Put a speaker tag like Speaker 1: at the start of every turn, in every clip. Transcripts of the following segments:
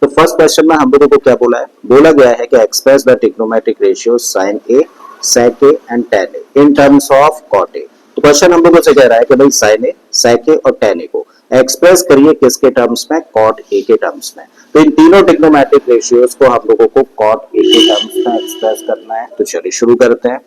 Speaker 1: तो first question में हम लोगों को क्या बोला है, बोला गया है कि express the trigonometric ratio sine a, sec A and tan a in terms of cot a. तो क्वेश्चन हम लोगों से कह रहा है कि भाई साइन ए, सेक ए और टेन ए को एक्सप्रेस करिए किसके टर्म्स में, कॉट ए के टर्म्स में। तो इन तीनों ट्रिग्नोमेट्रिक रेशियोज को हम लोगों को कॉट ए के टर्म्स में एक्सप्रेस करना है। तो चलिए शुरू करते हैं।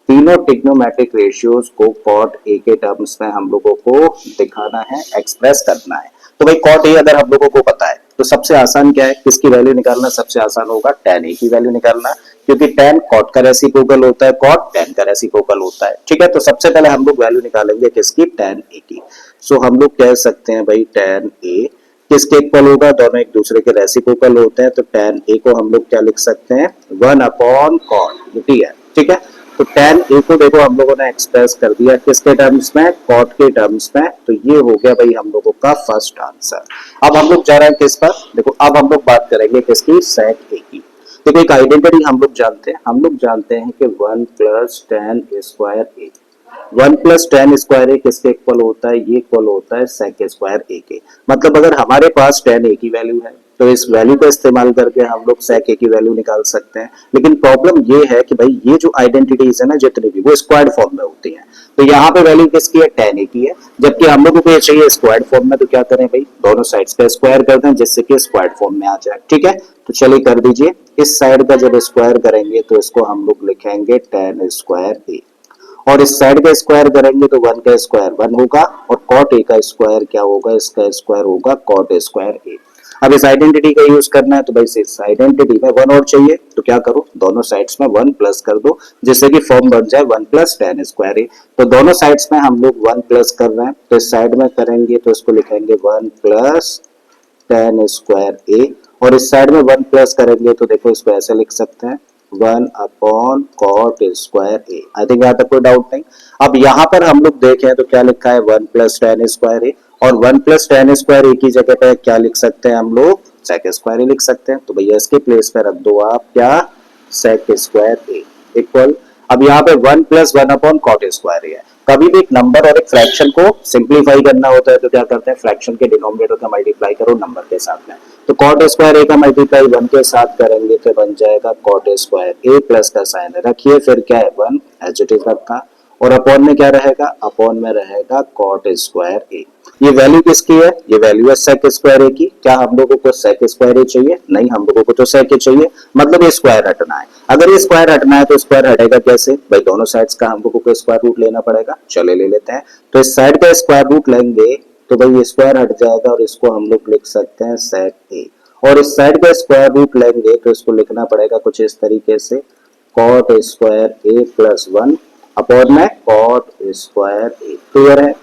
Speaker 1: तीनों ट्रिग्नोमेट्रिक रेशियोज को कॉट ए के टर्म्स में हम लोगों को दिखाना है, एक्सप्रेस करना है। तो भाई कॉट ए अगर हम लोगों को पता है तो सबसे आसान क्या है, किसकी वैल्यू निकालना सबसे आसान होगा, टेन ए की वैल्यू निकालना, क्योंकि टेन कॉट का रेसिप्रोकल होता है, कॉट टेन का रेसिप्रोकल होता है। ठीक है, तो सबसे पहले हम लोग वैल्यू निकालेंगे किसकी, टेन ए की। सो हम लोग कह सकते हैं भाई टेन ए किसके इक्वल होगा, दोनों एक दूसरे के रेसिप्रोकल होते हैं। तो टेन ए को हम लोग क्या लिख सकते हैं, वन अपॉन कॉट टी है। ठीक है, तो टेन ए को देखो हम लोगों ने एक्सप्रेस कर दिया किसके टर्म्स में, कॉट के टर्म्स में। तो ये हो गया भाई हम लोगों का फर्स्ट आंसर। अब हम लोग जा रहे हैं किस पर, देखो अब हम लोग बात करेंगे किसकी, सेक ए की। देखो एक आइडेंटिटी हम लोग जानते हैं, कि वन प्लस टेन स्क्वायर ए, वन प्लस टेन स्क्वायर ए किसके इक्वल होता है, ये इक्वल होता है सेक स्क्वायर ए के। मतलब अगर हमारे पास टेन ए की वैल्यू है तो इस वैल्यू का इस्तेमाल करके हम लोग सेक ए की वैल्यू निकाल सकते हैं। लेकिन प्रॉब्लम ये है कि भाई ये जो आइडेंटिटीज है ना जितनी भी, वो स्क्वायर्ड फॉर्म में होती हैं। तो यहाँ पे वैल्यू किसकी है, टेन ए की है, जबकि हम लोगों को ये चाहिए स्क्वायर्ड फॉर्म में। तो क्या करें भाई, दोनों साइड्स का स्क्वायर कर दें जिससे कि स्क्वायर्ड फॉर्म में आ जाए। ठीक है, तो चलिए कर दीजिए। इस साइड का जब स्क्वायर करेंगे तो इसको हम लोग लिखेंगे टेन स्क्वायर ए, और इस साइड का स्क्वायर करेंगे तो वन का स्क्वायर वन होगा, और कॉट ए का स्क्वायर क्या होगा, इसका स्क्वायर होगा कॉट स्क्वायर ए। अब इस आइडेंटिटी का यूज करना है, तो भाई इस आइडेंटिटी में वन और चाहिए, तो क्या करो, दोनों साइड्स में वन प्लस कर दो जिससे कि फॉर्म बन जाए वन प्लस टेन स्क्वायर ए। तो दोनों साइड्स में हम लोग वन प्लस कर रहे हैं, तो इस साइड में करेंगे तो इसको लिखेंगे वन प्लस टेन स्क्वायर ए, और इस साइड में वन प्लस करेंगे तो देखो इसको ऐसे लिख सकते हैं, one upon cot square a. I think यहाँ तक कोई डाउट नहीं। अब यहाँ पर हम लोग देखें तो क्या लिखा है, वन प्लस टेन स्क्वायर ए, और वन प्लस टेन स्क्वायर ए की जगह पे क्या लिख सकते हैं हम लोग, सेक स्क्वायर ए लिख सकते हैं। तो भैया इसके प्लेस पे रख दो आप क्या, सेक स्क्वायर ए इक्वल। अब यहाँ पे one plus one upon cot square A है। कभी भी एक नंबर और एक फ्रैक्शन को सिंप्लीफाई करना होता है तो क्या करते हैं, फ्रैक्शन के डिनोमिनेटर का मल्टीप्लाई करो नंबर के साथ में। तो कॉट स्क्वायर ए का मल्टीप्लाई वन के साथ करेंगे तो बन जाएगा कॉट स्क्वायर ए, प्लस का साइन रखिए, फिर क्या है वन एज इट इज रखा, और अपॉन में क्या रहेगा, अपॉन में रहेगा कॉट स्क्वायर ए। ये वैल्यू किसकी है, ये वैल्यू है सेक स्क्वायर ए की। क्या हम लोगों को सेक स्क्वायर ए चाहिए, नहीं, हम लोगों को तो सेक ए चाहिए, मतलब ये स्क्वायर हटना है। अगर ये स्क्वायर हटना है तो स्क्वायर हटेगा कैसे भाई, दोनों साइड्स का हम लोगों को स्क्वायर रूट लेना पड़ेगा। चले ले लेते हैं, तो इस साइड का स्क्वायर रूट लेंगे तो भाई ये स्क्वायर हट जाएगा, और इसको हम लोग लिख सकते हैं सेक ए। और इस साइड का स्क्वायर रूट लेंगे तो इसको लिखना पड़ेगा कुछ इस तरीके से, cot square A plus one upon में कॉट स्क्वायर ए। क्लियर है।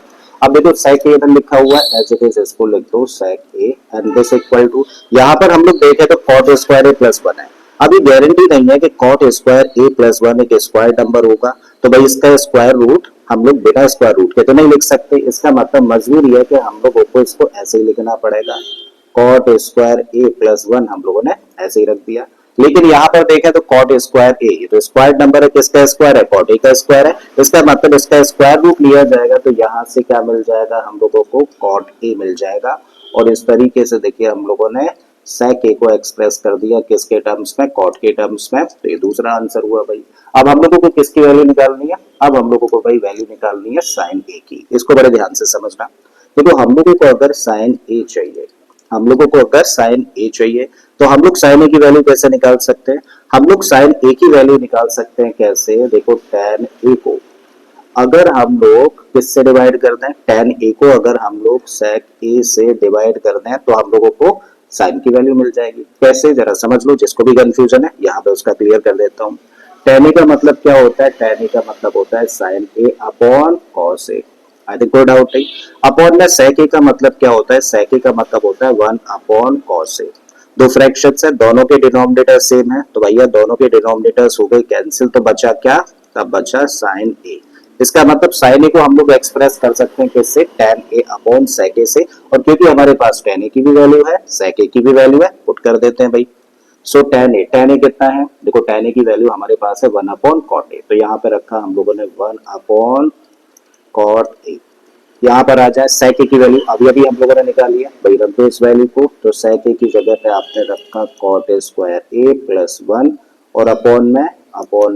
Speaker 1: अब देखो सेक ए इधर लिखा हुआ है एज इट इज, इसको लिख दो sec A and this equal to, यहाँ पर हम लोग देखें तो cot square A plus one है। अभी गारंटी नहीं है कि cot square A plus one एक स्क्वायर नंबर होगा, तो भाई इसका स्क्वायर रूट हम लोग बिना स्क्वायर रूट के तो नहीं लिख सकते। इसका मतलब मजबूरी है कि हम लोगों को इसको ऐसे ही लिखना पड़ेगा, cot square A plus one हम लोगों ने ऐसे ही रख दिया। लेकिन यहाँ पर देखें तो कॉट स्क्वायर ए तो स्क्वायर नंबर है, किसका स्क्वायर है, कॉट ए का स्क्वायर है। इसका मतलब इसका स्क्वायर रूट लिया जाएगा तो यहाँ से क्या मिल जाएगा हम लोगों को, कॉट ए मिल जाएगा। और इस तरीके से देखिए हम लोगों ने सेक ए को एक्सप्रेस कर दिया किसके टर्म्स में, कॉट के टर्म्स में। तो ये दूसरा आंसर हुआ भाई। अब हम लोगों को किसकी वैल्यू निकालनी है, अब हम लोगों को भाई वैल्यू निकालनी है साइन ए की। इसको बड़े ध्यान से समझना। देखो हम लोगों को अगर साइन ए चाहिए, हम लोगों को अगर साइन ए चाहिए तो हम लोग साइन ए की वैल्यू कैसे निकाल सकते हैं, हम लोग साइन ए की वैल्यू निकाल सकते हैं कैसे, देखो टेन ए को अगर हम लोग किससे डिवाइड कर दें, टेन ए को अगर हम लोग सेक ए से डिवाइड कर दें तो हम लोगों को साइन की वैल्यू मिल जाएगी। कैसे, जरा समझ लो, जिसको भी कंफ्यूजन है यहाँ पे उसका क्लियर कर देता हूँ। टेन ए का मतलब क्या होता है, टेन ए का मतलब होता है sine a upon cos a. I think कोई डाउट नहीं। अपॉन में सेक ए का मतलब क्या होता है, सेक ए का मतलब होता है वन अपॉन कॉस ए। दो फ्रैक्शंस है, दोनों के डिनोमिनेटर सेम है, तो भैया दोनों के डिनोमिनेटर्स हो गए कैंसिल, तो बचा क्या, तब बचा साइन ए। इसका मतलब साइन ए को हम लोग एक्सप्रेस कर सकते हैं किससे, टेन ए अपॉन सेक ए से। और क्योंकि हमारे पास टेन ए की भी वैल्यू है, सेक ए की भी वैल्यू है, पुट कर देते हैं भाई। सो टेन ए कितना है, देखो टेन ए की वैल्यू हमारे पास है वन अपॉन कॉट ए, तो यहाँ पे रखा हम लोगों ने वन अपॉन कॉट ए। यहाँ पर आ जाए sec a की वैल्यू अभी अभी हम लोगों ने निकाली है, भाई रख दो इस वैल्यू को, तो sec a की जगह पे आपने रखा cot a square a plus 1 और अपॉन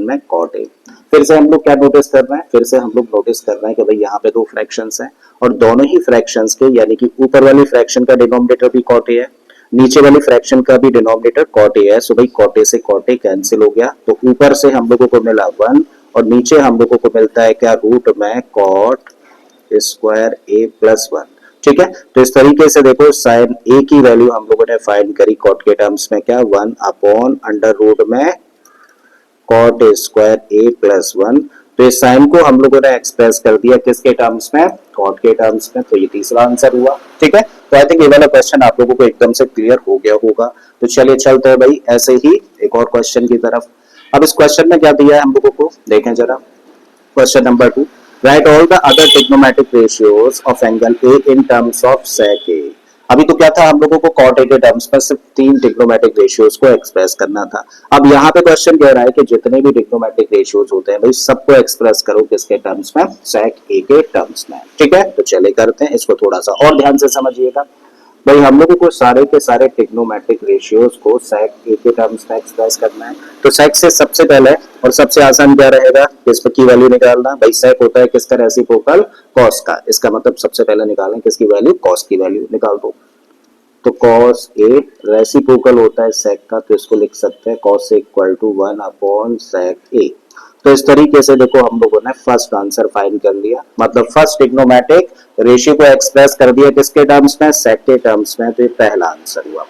Speaker 1: में cot a। फिर से हम लोग क्या नोटिस कर रहे हैं, फिर से हम लोग नोटिस कर रहे हैं कि भाई यहाँ पे दो फ्रैक्शंस हैं और दोनों ही फ्रैक्शंस के यानी कि ऊपर वाली फ्रैक्शन का डिनोमिनेटर भी cot a है, नीचे वाली फ्रैक्शन का भी डिनोमिनेटर cot a है। सो भाई cot a से cot a कैंसिल हो गया, तो ऊपर से हम लोगों को मिला 1 और नीचे हम लोगों को मिलता है क्या, रूट में cot स्क्वायर ए प्लस 1। ठीक है, तो इस तरीके से देखो साइन ए की वैल्यू हम लोगों ने फाइंड करी कॉट के टर्म्स में क्या, 1 अपॉन अंडर रूट में कॉट स्क्वायर ए प्लस 1। तो इस साइन को हम लोगों ने एक्सप्रेस कर दिया किसके टर्म्स में, कॉट के टर्म्स में। तो ये तीसरा आंसर हुआ। ठीक है, तो आई थिंक ये वाला क्वेश्चन आप लोगों को एकदम से क्लियर हो गया होगा। तो चलिए चलते हैं भाई ऐसे ही एक और क्वेश्चन की तरफ। अब इस क्वेश्चन में क्या दिया है हम लोगों को, देखें जरा। Question number 2, write all the other trigonometric ratios of angle A in terms of sec A। अभी तो क्या था, हम लोगों को cot A के टर्म्स में सिर्फ 3 ट्रिग्नोमेट्रिक रेशियोज को एक्सप्रेस करना था। अब यहाँ पे क्वेश्चन कह रहा है कि जितने भी ट्रिग्नोमेट्रिक रेशियोज होते हैं भाई सबको एक्सप्रेस करो किसके टर्म्स में, sec A के टर्म्स में। ठीक है, तो चले करते हैं इसको, थोड़ा सा और ध्यान से समझिएगा। भाई हम लोगों को सारे के सारे ट्रिग्नोमेट्रिक रेशियोज को sec A के टर्म्स में एक्सप्रेस करना है। तो sec से सबसे पहले और सबसे आसान क्या रहेगा, किस की वैल्यू निकालना। भाई sec होता है किसका, रेसिप्रोकल cos का। इसका मतलब सबसे पहले निकालें किसकी वैल्यू, cos की वैल्यू निकाल दो। तो cos A रेसिप्रोकल होता है sec का, तो इसको लिख सकते हैं cos A equal to 1 upon sec A। तो इस तरीके से देखो हम लोगों ने फर्स्ट आंसर फाइंड कर लिया, मतलब फर्स्ट ट्रिग्नोमेट्रिक रेशियो को एक्सप्रेस कर दिया किसके टर्म्स में, sec के टर्म्स में। तो ये पहला आंसर हुआ।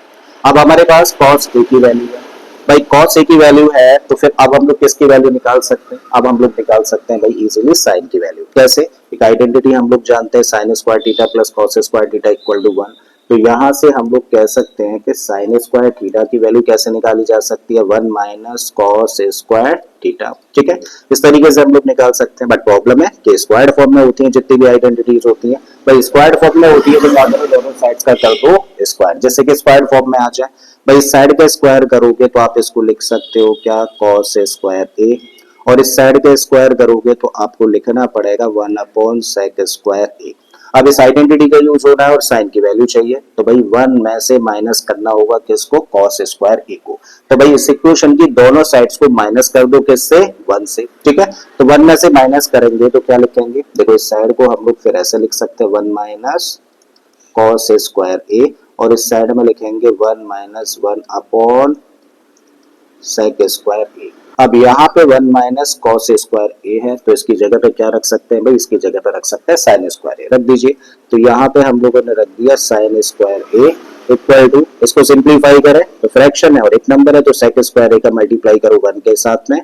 Speaker 1: अब हमारे पास cos A की वैल्यू है। भाई cos A की वैल्यू है तो फिर अब हम लोग किसकी वैल्यू निकाल सकते हैं, अब हम लोग निकाल सकते हैं भाई इजीली sin की वैल्यू। कैसे, एक आइडेंटिटी हम लोग जानते हैं, sin square theta plus cos square theta equal to 1। तो यहाँ से हम लोग कह सकते हैं कि sin स्क्वायर थीटा की वैल्यू कैसे निकाली जा सकती है, 1 माइनस cos स्क्वायर थीटा। ठीक है, इस तरीके से हम लोग निकाल सकते हैं। बट प्रॉब्लम है कि स्क्वायर्ड फॉर्म में होती है जितनी भी आइडेंटिटीज होती है। भाई स्क्वायर्ड फॉर्म में होती है तो क्या करो, दोनों साइड्स का कर दो स्क्वायर, जैसे कि स्क्वायर्ड फॉर्म में आ जाए। भाई इस साइड का स्क्वायर करोगे तो आप इसको लिख सकते हो क्या, cos स्क्वायर ए, और इस साइड का स्क्वायर करोगे तो आपको लिखना पड़ेगा 1 अपॉन sec स्क्वायर ए। अब इस आइडेंटिटी का यूज हो रहा है और साइन की वैल्यू चाहिए, तो भाई 1 में से माइनस करना होगा किसको, cos स्क्वायर ए को। तो भाई इस इक्वेशन की दोनों साइड्स को माइनस कर दो किससे, 1 से। ठीक है, तो 1 में से माइनस करेंगे तो क्या लिखेंगे, देखो इस साइड को हम लोग फिर ऐसे लिख सकते हैं 1 माइनस cos स्क्वायर ए, और इस साइड में लिखेंगे 1 माइनस 1 अपॉन sec स्क्वायर ए। अब यहाँ पे 1 माइनस कॉस स्क्वायर ए है, तो इसकी जगह पे क्या रख सकते हैं भाई, इसकी जगह पे रख सकते हैं साइन स्क्वायर ए, रख दीजिए। तो यहाँ पे हम लोगों ने रख दिया sine square a equal to, इसको सिंप्लीफाई करें तो फ्रैक्शन है और एक नंबर है, तो सेक स्क्वायर ए का मल्टीप्लाई करो 1 के साथ में,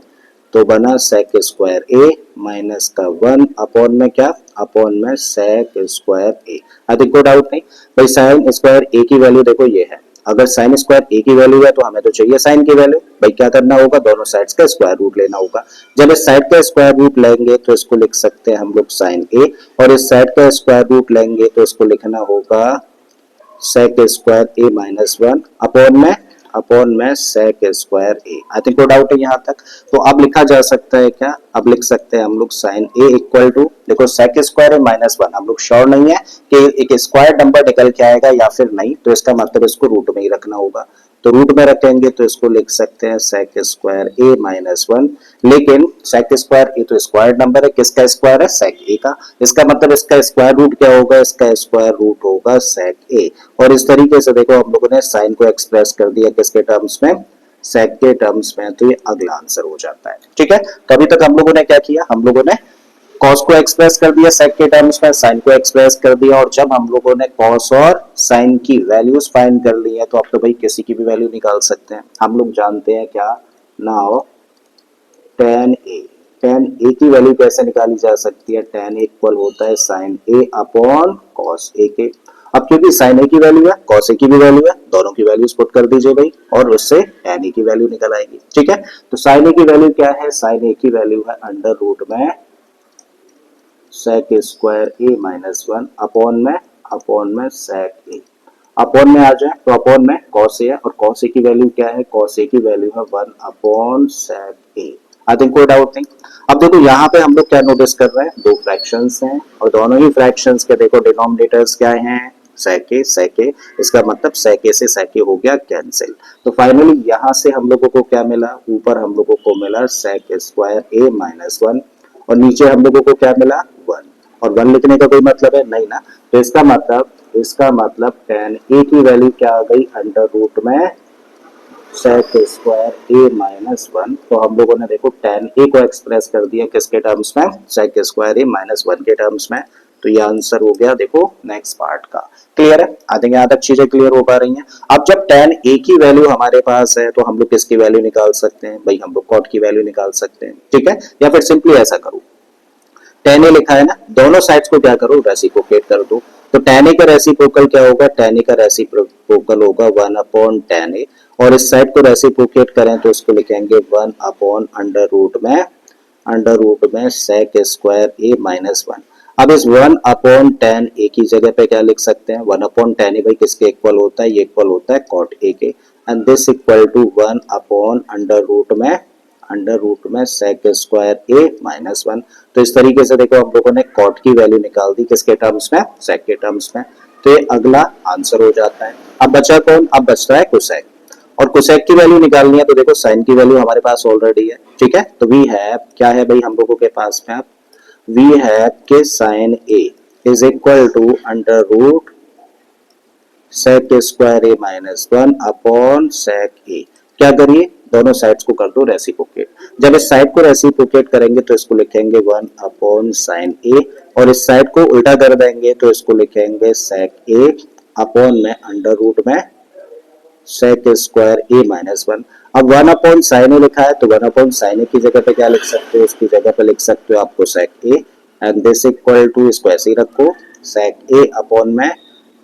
Speaker 1: तो बना सेक स्क्वायर ए माइनस का 1 अपॉन में क्या, अपॉन में sec square a. I think कोई डाउट नहीं। भाई साइन स्क्वायर ए की वैल्यू देखो ये है, अगर साइन स्क्वायर ए की वैल्यू है तो हमें तो चाहिए साइन की वैल्यू। भाई क्या करना होगा, दोनों साइड्स का स्क्वायर रूट लेना होगा। जब इस साइड का स्क्वायर रूट लेंगे तो इसको लिख सकते हैं हम लोग साइन ए, और इस साइड का स्क्वायर रूट लेंगे तो इसको लिखना होगा सेक स्क्वायर ए माइनस 1 अपॉन में sec square a. I think कोई डाउट है यहाँ तक। तो अब लिखा जा सकता है क्या, अब लिख सकते हैं हम लोग साइन ए इक्वल टू, देखो सेक स्क्वायर ए माइनस 1, हम लोग श्योर नहीं है कि एक स्क्वायर नंबर निकल के आएगा या फिर नहीं, तो इसका मतलब इसको रूट में ही रखना होगा। तो रूट में रखेंगे तो इसको लिख सकते हैं सेक स्क्वायर ए माइनस 1, लेकिन सेक स्क्वायर ए तो स्क्वायर नंबर है, किसका स्क्वायर है, सेक ए का। इसका मतलब इसका स्क्वायर रूट क्या होगा, इसका स्क्वायर रूट होगा सेक ए। और इस तरीके से देखो हम लोगों ने साइन को एक्सप्रेस कर दिया किसके टर्म्स में, सेक के टर्म्स में। तो ये अगला आंसर हो जाता है। ठीक है, तो अभी तक हम लोगों ने क्या किया, हम लोगों ने कॉस को एक्सप्रेस कर दिया सेक के टर्म्स में, साइन को एक्सप्रेस कर दिया, और जब हम लोगों ने कॉस और साइन की वैल्यूज फाइंड कर ली है तो अब तो भाई किसी की भी वैल्यू निकाल सकते हैं। हम लोग जानते हैं क्या, नाउ tan ए की वैल्यू कैसे निकाली जा सकती है, tan ए इक्वल होता है sin ए अपॉन cos ए के। अब क्योंकि sin ए की वैल्यू है, cos ए की भी वैल्यू है, दोनों की वैल्यूज पुट कर दीजिए भाई, और उससे tan ए की वैल्यू निकल आएगी। ठीक है, तो sin ए की वैल्यू क्या है, sin ए की वैल्यू है अंडर रूट में सेक स्क्वायर ए माइनस 1 अपॉन में सेक ए। अपॉन में आ जाए तो अपॉन में cos ए है, और cos ए की वैल्यू क्या है, cos ए की वैल्यू है 1 upon sec a. I think कोई डाउट नहीं। अब देखो यहाँ पे हम लोग क्या नोटिस कर रहे हैं, दो फ्रैक्शंस हैं और दोनों ही फ्रैक्शंस के देखो डिनोमिनेटर्स क्या हैं, सेके सेके, इसका मतलब सेके से सेके हो गया कैंसिल। तो फाइनली यहाँ से हम लोगों को क्या मिला, ऊपर हम लोगों को मिला सेक स्क्वायर ए माइनस वन और नीचे हम लोगों को क्या मिला, वन। और वन लिखने का कोई मतलब है नहीं ना, तो इसका मतलब tan ए की वैल्यू क्या आ गई, अंडर रूट में सेक स्क्वायर ए माइनस वन। तो हम लोगों ने देखो tan ए को एक्सप्रेस कर दिया किसके टर्म्स में, सेक स्क्वायर ए माइनस वन के टर्म्स में। तो ये आंसर हो गया देखो नेक्स्ट पार्ट का। क्लियर है, आई थिंक यहाँ तक चीजें क्लियर हो पा रही हैं। अब जब tan ए की वैल्यू हमारे पास है तो हम लोग किसकी वैल्यू निकाल सकते हैं भाई, हम लोग कॉट की वैल्यू निकाल सकते हैं, ठीक है। या फिर सिंपली ऐसा करो, tan ए लिखा है ना, दोनों साइड्स को क्या करो, रेसिप्रोकेट कर दो। तो tan ए का रेसिप्रोकल क्या होगा, tan ए का रेसिप्रोकल होगा 1 अपॉन tan ए और इस साइड को रेसिप्रोकेट करें तो इसको लिखेंगे 1 अपॉन अंडर रूट में सेक स्क्वायर ए माइनस वन। अब इस 1 अपॉन tan ए की जगह पे क्या लिख सकते हैं, 1 अपॉन tan ए भाई किसके इक्वल होता है, ये इक्वल होता है cot ए के, and this equal to 1 upon under root में सेक स्क्वायर ए माइनस वन। तो इस तरीके से देखो हम लोगों ने कॉट की वैल्यू निकाल दी किसके टर्म्स में, सेक के टर्म्स में। तो ये अगला आंसर हो जाता है। अब बचा कौन, अब बचता है कोसेक, और कोसेक की वैल्यू निकालनी है तो देखो साइन की वैल्यू हमारे पास ऑलरेडी है, ठीक है। तो वी हैव क्या है भाई हम लोगों के पास में, वी हैव के sine A is equal to under root sec square A minus one upon sec A. क्या करिए, दोनों साइड्स को कर दो रेसिप्रोकेट। जब इस साइड को रेसिप्रोकेट करेंगे तो इसको लिखेंगे 1 अपॉन साइन ए और इस साइड को उल्टा कर देंगे तो इसको लिखेंगे सेक ए अपॉन में अंडर रूट में सेक स्क्वायर ए माइनस वन। अब 1 अपॉन साइन ए लिखा है तो 1 अपॉन साइन ए की जगह पे क्या लिख सकते हो, उसकी जगह पे लिख सकते हो आपको sec A and this equal to, इसको ऐसे ही रखो, सेक ए अपॉन में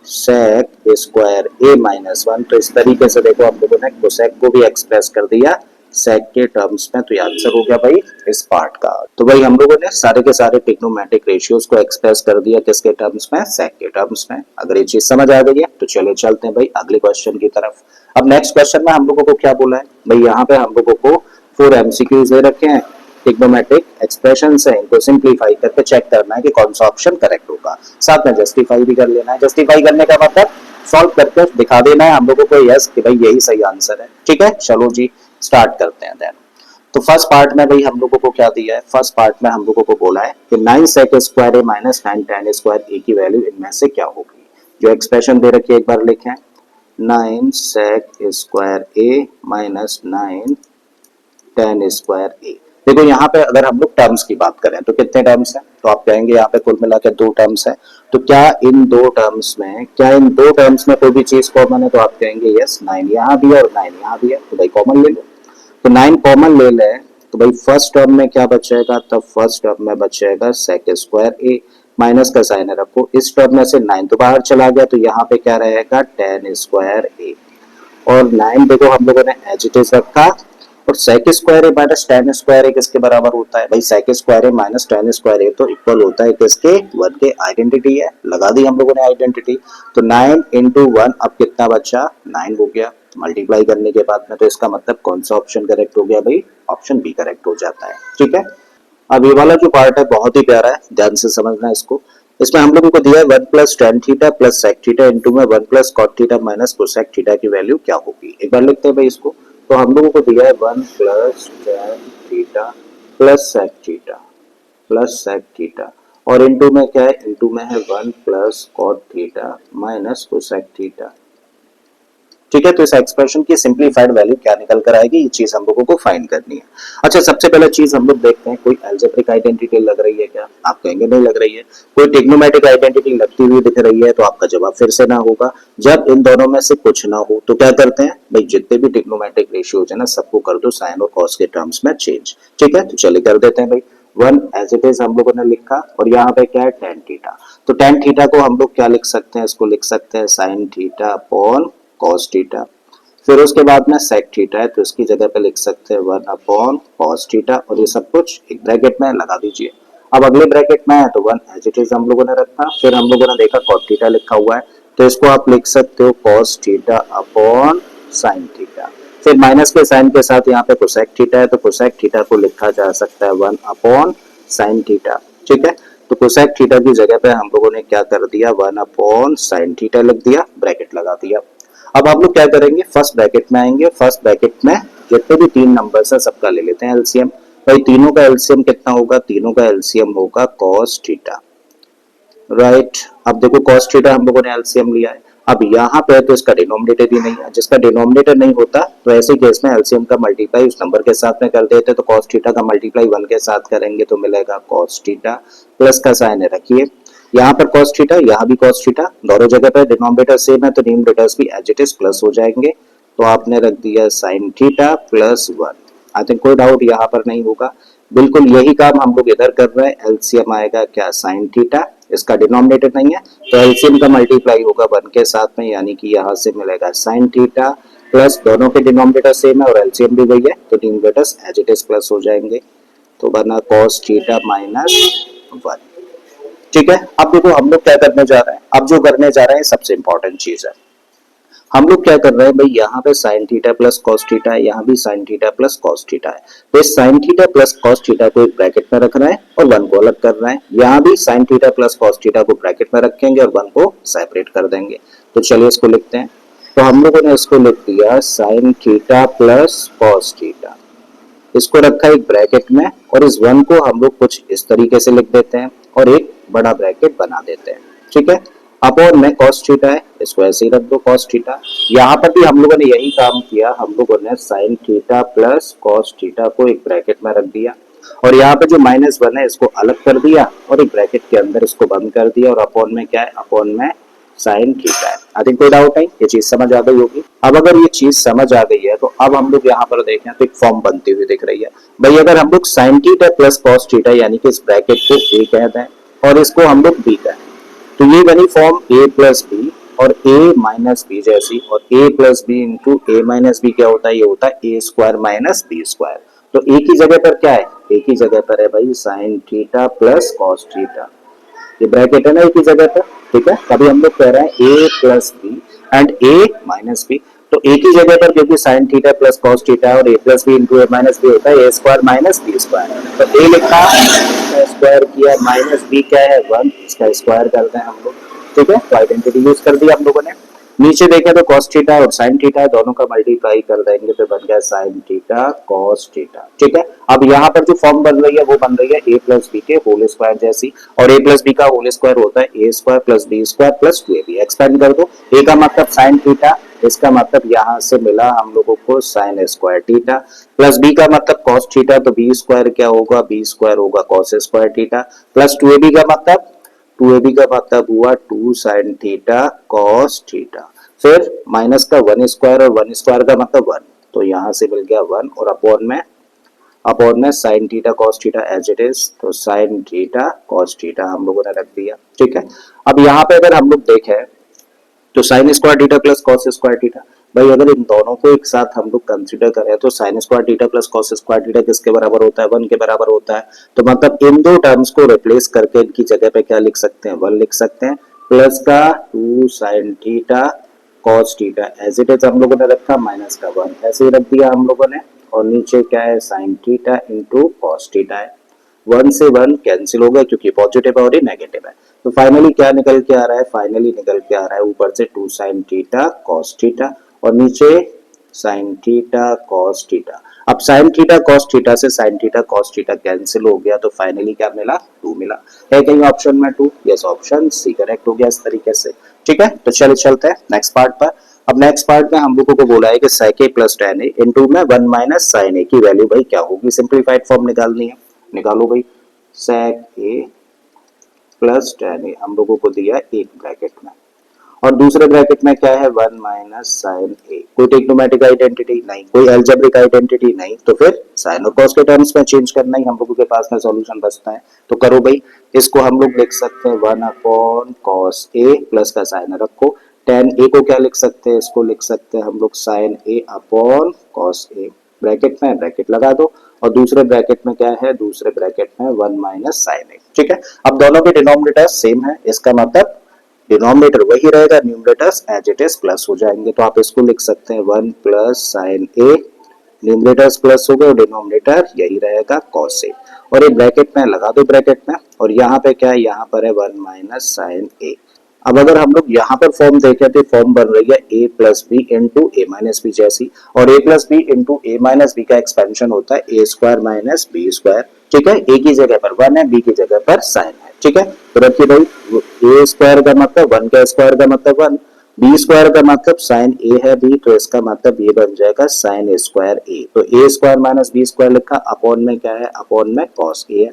Speaker 1: सेक स्क्वायर ए माइनस वन। तो इस तरीके से देखो हम लोगों ने कोसेक को भी एक्सप्रेस कर दिया सेक के टर्म्स में। तो ये आंसर हो गया भाई इस पार्ट का। तो भाई हम लोगों ने सारे के सारे ट्रिग्नोमेट्रिक रेशियोज को एक्सप्रेस कर दिया किसके टर्म्स में, सेक के टर्म्स में। अगर ये चीज समझ आ गई है तो चलिए चलते हैं भाई अगले क्वेश्चन की तरफ। अब नेक्स्ट क्वेश्चन में हम लोगों को क्या बोला है भाई, यहाँ पे हम लोगों को 4 एमसीक्यूज दे रखे हैं, ट्रिग्नोमेट्रिक एक्सप्रेशंस है, इनको सिंपलीफाई करके चेक करना है कि कौन सा ऑप्शन करेक्ट होगा, साथ में जस्टिफाई भी कर लेना है। जस्टिफाई करने का मतलब सॉल्व करके दिखा देना है हम लोगों को यस कि भाई यही सही आंसर है, ठीक है। चलो जी स्टार्ट करते हैं देन। तो फर्स्ट पार्ट में भाई हम लोगों को क्या दिया है, फर्स्ट पार्ट में हम लोगों को बोला है कि 9 सेक स्क्वायर ए माइनस 9 tan स्क्वायर ए की वैल्यू इनमें से क्या होगी। जो एक्सप्रेशन दे रखी है एक बार लिखें, 9 सेक स्क्वायर ए माइनस 9 tan स्क्वायर ए। देखो यहाँ पे अगर हम लोग टर्म्स की बात करें तो कितने टर्म्स हैं, तो आप कहेंगे यहाँ पे कुल मिलाकर 2 टर्म्स हैं। तो क्या इन दो टर्म्स में कोई भी चीज कॉमन है, तो आप कहेंगे यस, 9 यहाँ भी है और 9 यहाँ भी है, तो भाई कॉमन ले लो। तो 9 कॉमन ले लें तो भाई फर्स्ट टर्म में क्या बचेगा, तब फर्स्ट टर्म में बचेगा सेक स्क्वायर ए, माइनस का साइन रखो, इस टर्म में से 9 तो बाहर चला गया तो यहाँ पे क्या रहेगा tan स्क्वायर ए, और 9 देखो हम लोगों ने एज इट इज रखा, और सेक स्क्वायर ए माइनस tan स्क्वायर ए किसके बराबर होता है भाई, सेक स्क्वायर ए माइनस tan स्क्वायर ए तो इक्वल होता है किसके, 1 के। आइडेंटिटी है, लगा दी हम लोगों ने आइडेंटिटी। तो 9 इंटू 1 अब कितना बचा, 9 हो गया मल्टीप्लाई करने के बाद में। तो इसका मतलब कौन सा ऑप्शन करेक्ट हो गया भाई, ऑप्शन बी करेक्ट हो जाता है, ठीक है। अब ये वाला जो पार्ट है बहुत ही प्यारा है, ध्यान से समझना इसको। इसमें हम लोगों को दिया है 1 plus tan theta plus sec theta into में 1 plus cot theta minus cosec theta की वैल्यू क्या होगी। एक बार लिखते हैं भाई इसको। तो हम लोगों को दिया है 1 plus tan theta plus sec theta और इंटू में क्या है, इंटू में है 1 plus cot theta minus cosec theta, ठीक है। तो इस एक्सप्रेशन की सिंपलीफाइड वैल्यू क्या निकल कर आएगी, ये चीज हम लोगों को फाइंड करनी है। अच्छा सबसे पहले चीज हम लोग देखते हैं, कोई अलजेब्रिक आइडेंटिटी लग रही है क्या, आप कहेंगे नहीं लग रही है। कोई ट्रिग्नोमेट्रिक आइडेंटिटी लगती हुई दिख रही है, तो आपका जवाब फिर से ना होगा। जब इन दोनों में से कुछ ना हो तो क्या करते हैं भाई, जितने भी ट्रिग्नोमेट्रिक रेशियोज है ना सबको कर दो साइन और कॉस के टर्म्स में चेंज, ठीक है। तो चलिए कर देते हैं भाई। 1 एज इट इज हम लोगों ने लिखा और यहाँ पे क्या है tan थीटा। तो tan थीटा को हम लोग क्या लिख सकते हैं, इसको लिख सकते हैं sign theta upon cos theta. फिर उसके बाद में सेक थीटा है तो इसकी जगह पे लिख सकते हैं 1 अपॉन कॉस थीटा, और ये सब कुछ एक ब्रैकेट में लगा दीजिए। अब अगले ब्रैकेट में है तो 1 एज इट इज हम लोगों ने रखा, फिर हम लोगों ने देखा cot थीटा लिखा हुआ है तो इसको आप लिख सकते हो cos theta upon sine theta. फिर माइनस के साइन के साथ यहाँ पे कोसेक थीटा है, तो कोसेक थीटा को लिखा जा सकता है 1 अपॉन साइन थीटा। ठीक है, तो कोसेक थीटा की जगह पे हम लोगों ने क्या कर दिया, 1 अपॉन साइन थीटा लिख दिया, ब्रैकेट लगा दिया। अब हम लोग क्या करेंगे, फर्स्ट ब्रैकेट में आएंगे, फर्स्ट ब्रैकेट में जितने भी तीन नंबर्स है सबका ले लेते हैं एलसीएम। भाई तीनों का एलसीएम कितना होगा, तीनों का एलसीएम होगा कॉस थीटा, राइट। अब देखो कॉस थीटा हम लोगों ने एलसीएम लिया है, अब यहाँ पे तो इसका डिनोमिनेटर ही नहीं है, जिसका डिनोमिनेटर नहीं होता तो ऐसे केस में एलसीएम का मल्टीप्लाई उस नंबर के साथ में कर देते, तो कॉस थीटा का मल्टीप्लाई 1 के साथ करेंगे तो मिलेगा कॉस थीटा, प्लस का साइन रखिए, यहाँ पर कॉस थीटा, यहाँ भी कॉस थीटा, दोनों जगह पर डिनोमिनेटर सेम है तो न्यूमरेटर्स भी एज इट इज प्लस हो जाएंगे, तो आपने रख दिया साइन थीटा प्लस 1। आई थिंक कोई डाउट यहाँ पर नहीं होगा, बिल्कुल यही काम हम लोग इधर कर रहे हैं। एलसीएम आएगा क्या, साइन थीटा, इसका डिनोमिनेटर नहीं है तो एलसीएम का मल्टीप्लाई होगा 1 के साथ में, यानी कि यहाँ से मिलेगा साइन थीटा प्लस, दोनों के डिनोमिनेटर सेम है और एलसीएम भी वही है तो numerators as it is plus हो जाएंगे, तो बना कॉस थीटा माइनस 1। ठीक है, अब देखो हम लोग क्या करने जा रहे हैं, अब जो करने जा रहे हैं सबसे इंपॉर्टेंट चीज है, हम लोग क्या कर रहे हैं भाई, यहाँ पे sign theta plus cos theta है, यहाँ भी sign theta plus cos theta है, तो इस sign theta plus cos theta को एक ब्रैकेट में रख रहे हैं और 1 को अलग कर रहे हैं, यहाँ भी sign theta plus cos theta को ब्रैकेट में रखेंगे और 1 को सेपरेट कर देंगे। तो चलिए इसको लिखते हैं, तो हम लोगों ने इसको लिख दिया sign theta plus cos theta, इसको रखा एक ब्रैकेट में और इस 1 को हम लोग कुछ इस तरीके से लिख देते हैं और एक बड़ा ब्रैकेट बना देते हैं। ठीक है, अपॉन में कॉस थीटा है, इसको ऐसे ही रख दो कॉस थीटा। यहाँ पर भी हम लोगों ने यही काम किया, हम लोगों ने sign theta plus cos theta को एक ब्रैकेट में रख दिया और यहाँ पे जो -1 है इसको अलग कर दिया और एक ब्रैकेट के अंदर इसको बंद कर दिया और अपॉन में क्या है, अपॉन में साइन थीटा है। आई थिंक कोई डाउट नहीं, ये चीज समझ आ गई होगी। अब अगर ये चीज समझ आ गई है तो अब हम लोग यहाँ पर देखें तो एक फॉर्म बनती हुई दिख रही है भाई, अगर हम लोग sign theta plus cos theta यानी कि इस ब्रैकेट को ए कह दें और इसको हम लोग बी कहें, तो ये बनी फॉर्म ए प्लस बी और ए माइनस बी जैसी, और A plus B into A minus b क्या होता है, ये होता है ए स्क्वायर माइनस बी स्क्वायर। तो ए की जगह पर क्या है, ए की जगह पर है भाई sign theta plus cos theta, ये ब्रैकेट है ना ए की जगह पर। ठीक है, अभी हम लोग कह रहे हैं A plus B and A minus B, तो ए की जगह पर क्योंकि sine theta plus cos theta और A plus B into A minus B होता है ए स्क्वायर माइनस बी स्क्वायर, तो ए लिखा स्क्वायर किया, माइनस बी क्या है 1, इसका स्क्वायर करते हैं हम लोग। ठीक है, तो आइडेंटिटी यूज कर दी हम लोगों ने। नीचे देखें तो cos थीटा और sin थीटा दोनों का मल्टीप्लाई कर देंगे तो बन गया sin थीटा cos थीटा। ठीक है, अब यहाँ पर जो फॉर्म बन रही है वो बन रही है a प्लस बी के होल स्क्वायर जैसी, और a प्लस बी का होल स्क्वायर होता है a square plus B square plus 2ab। Expand कर दो, a का मतलब sin थीटा, इसका मतलब यहाँ से मिला हम लोगों को sin square theta, plus b का मतलब cos थीटा, तो b स्क्वायर क्या होगा, b स्क्वायर होगा cos square theta, plus 2ab का मतलब 2ab का मतलब हुआ 2 sin थीटा cos थीटा, फिर माइनस का 1 स्क्वायर और 1 स्क्वायर का मतलब 1, तो यहाँ से मिल गया 1 और अपॉन में sin theta cos theta as it is, तो sin थीटा cos थीटा हम लोगों ने रख दिया। ठीक है, अब यहाँ पे अगर हम लोग देखें तो sin square theta plus cos square theta, भाई अगर इन दोनों को एक साथ हम लोग कंसीडर करें तो sin square theta plus cos square theta किसके बराबर होता है, 1 के बराबर होता है, तो मतलब इन दो टर्म्स को रिप्लेस करके इनकी जगह पे क्या लिख सकते हैं, 1 लिख सकते हैं, प्लस का 2 sin theta cos theta as it is हम लोगों ने रखा, माइनस का 1 ऐसे ही रख दिया हम लोगों ने, और नीचे क्या है sin theta into cos theta है, 1 से 1 कैंसिल हो गया क्योंकि पॉजिटिव है और ये नेगेटिव है, तो फाइनली क्या निकल के आ रहा है, फाइनली निकल के आ रहा है ऊपर से 2 sin थीटा cos थीटा और नीचे sin थीटा cos थीटा। अब sin थीटा cos थीटा से sin theta cos theta cancel हो गया तो फाइनली क्या मिला, 2 मिला। है कहीं ऑप्शन में 2? यस, ऑप्शन सी करेक्ट हो गया इस तरीके से। ठीक है, तो चलते हैं नेक्स्ट पार्ट पर। अब नेक्स्ट पार्ट में हम लोगों को बोला है कि sec a plus tan a into में 1 माइनस sin a की वैल्यू भाई क्या होगी, सिंपलीफाइड फॉर्म निकालनी है, निकालो भाई। sec a plus tan a हम लोगों को दिया एक ब्रैकेट में और दूसरे ब्रैकेट में क्या है 1 माइनस साइन ए, कोई ट्रिग्नोमेट्रिक आइडेंटिटी नहीं, कोई अलजेब्रिक आइडेंटिटी नहीं, तो फिर साइन और कॉस के टर्म्स में चेंज करना ही हम लोगों के पास में सॉल्यूशन बचता है। तो करो भाई, इसको हम लोग लिख सकते हैं 1 अपॉन कॉस ए प्लस का साइन रखो, tan ए को क्या लिख सकते हैं, इसको लिख सकते हैं हम लोग sign a upon cos A, bracket में ब्रैकेट लगा दो और दूसरे ब्रैकेट में क्या है, दूसरे ब्रैकेट में 1 माइनस साइन ए। ठीक है, अब दोनों के डिनोमिनेटर सेम है, इसका मतलब डिनोमिनेटर वही रहेगा, numerators as it is plus हो जाएंगे। तो आप इसको लिख सकते हैं 1 plus sine a, numerators plus हो गए और डिनोमिनेटर यही रहेगा कॉस ए, और ये ब्रैकेट में लगा दो ब्रैकेट में, और यहाँ पे क्या है, यहाँ पर है 1 माइनस साइन ए। अब अगर हम लोग यहाँ पर फॉर्म देखें तो फॉर्म बन रही है a plus B into A minus b जैसी, और a plus B into A minus b का एक्सपेंशन होता है ए स्क्वायर माइनस बी स्क्वायर। ठीक है, a की जगह पर 1 है, b की जगह पर साइन है। ठीक है, तो रखिए भाई, a स्क्वायर का मतलब 1 का स्क्वायर का मतलब 1, बी स्क्वायर का मतलब साइन ए है बी, तो इसका मतलब ये बन जाएगा साइन स्क्वायर ए। तो ए स्क्वायर माइनस बी स्क्वायर लिखा, अपॉन में क्या है, अपॉन में कॉस ए है।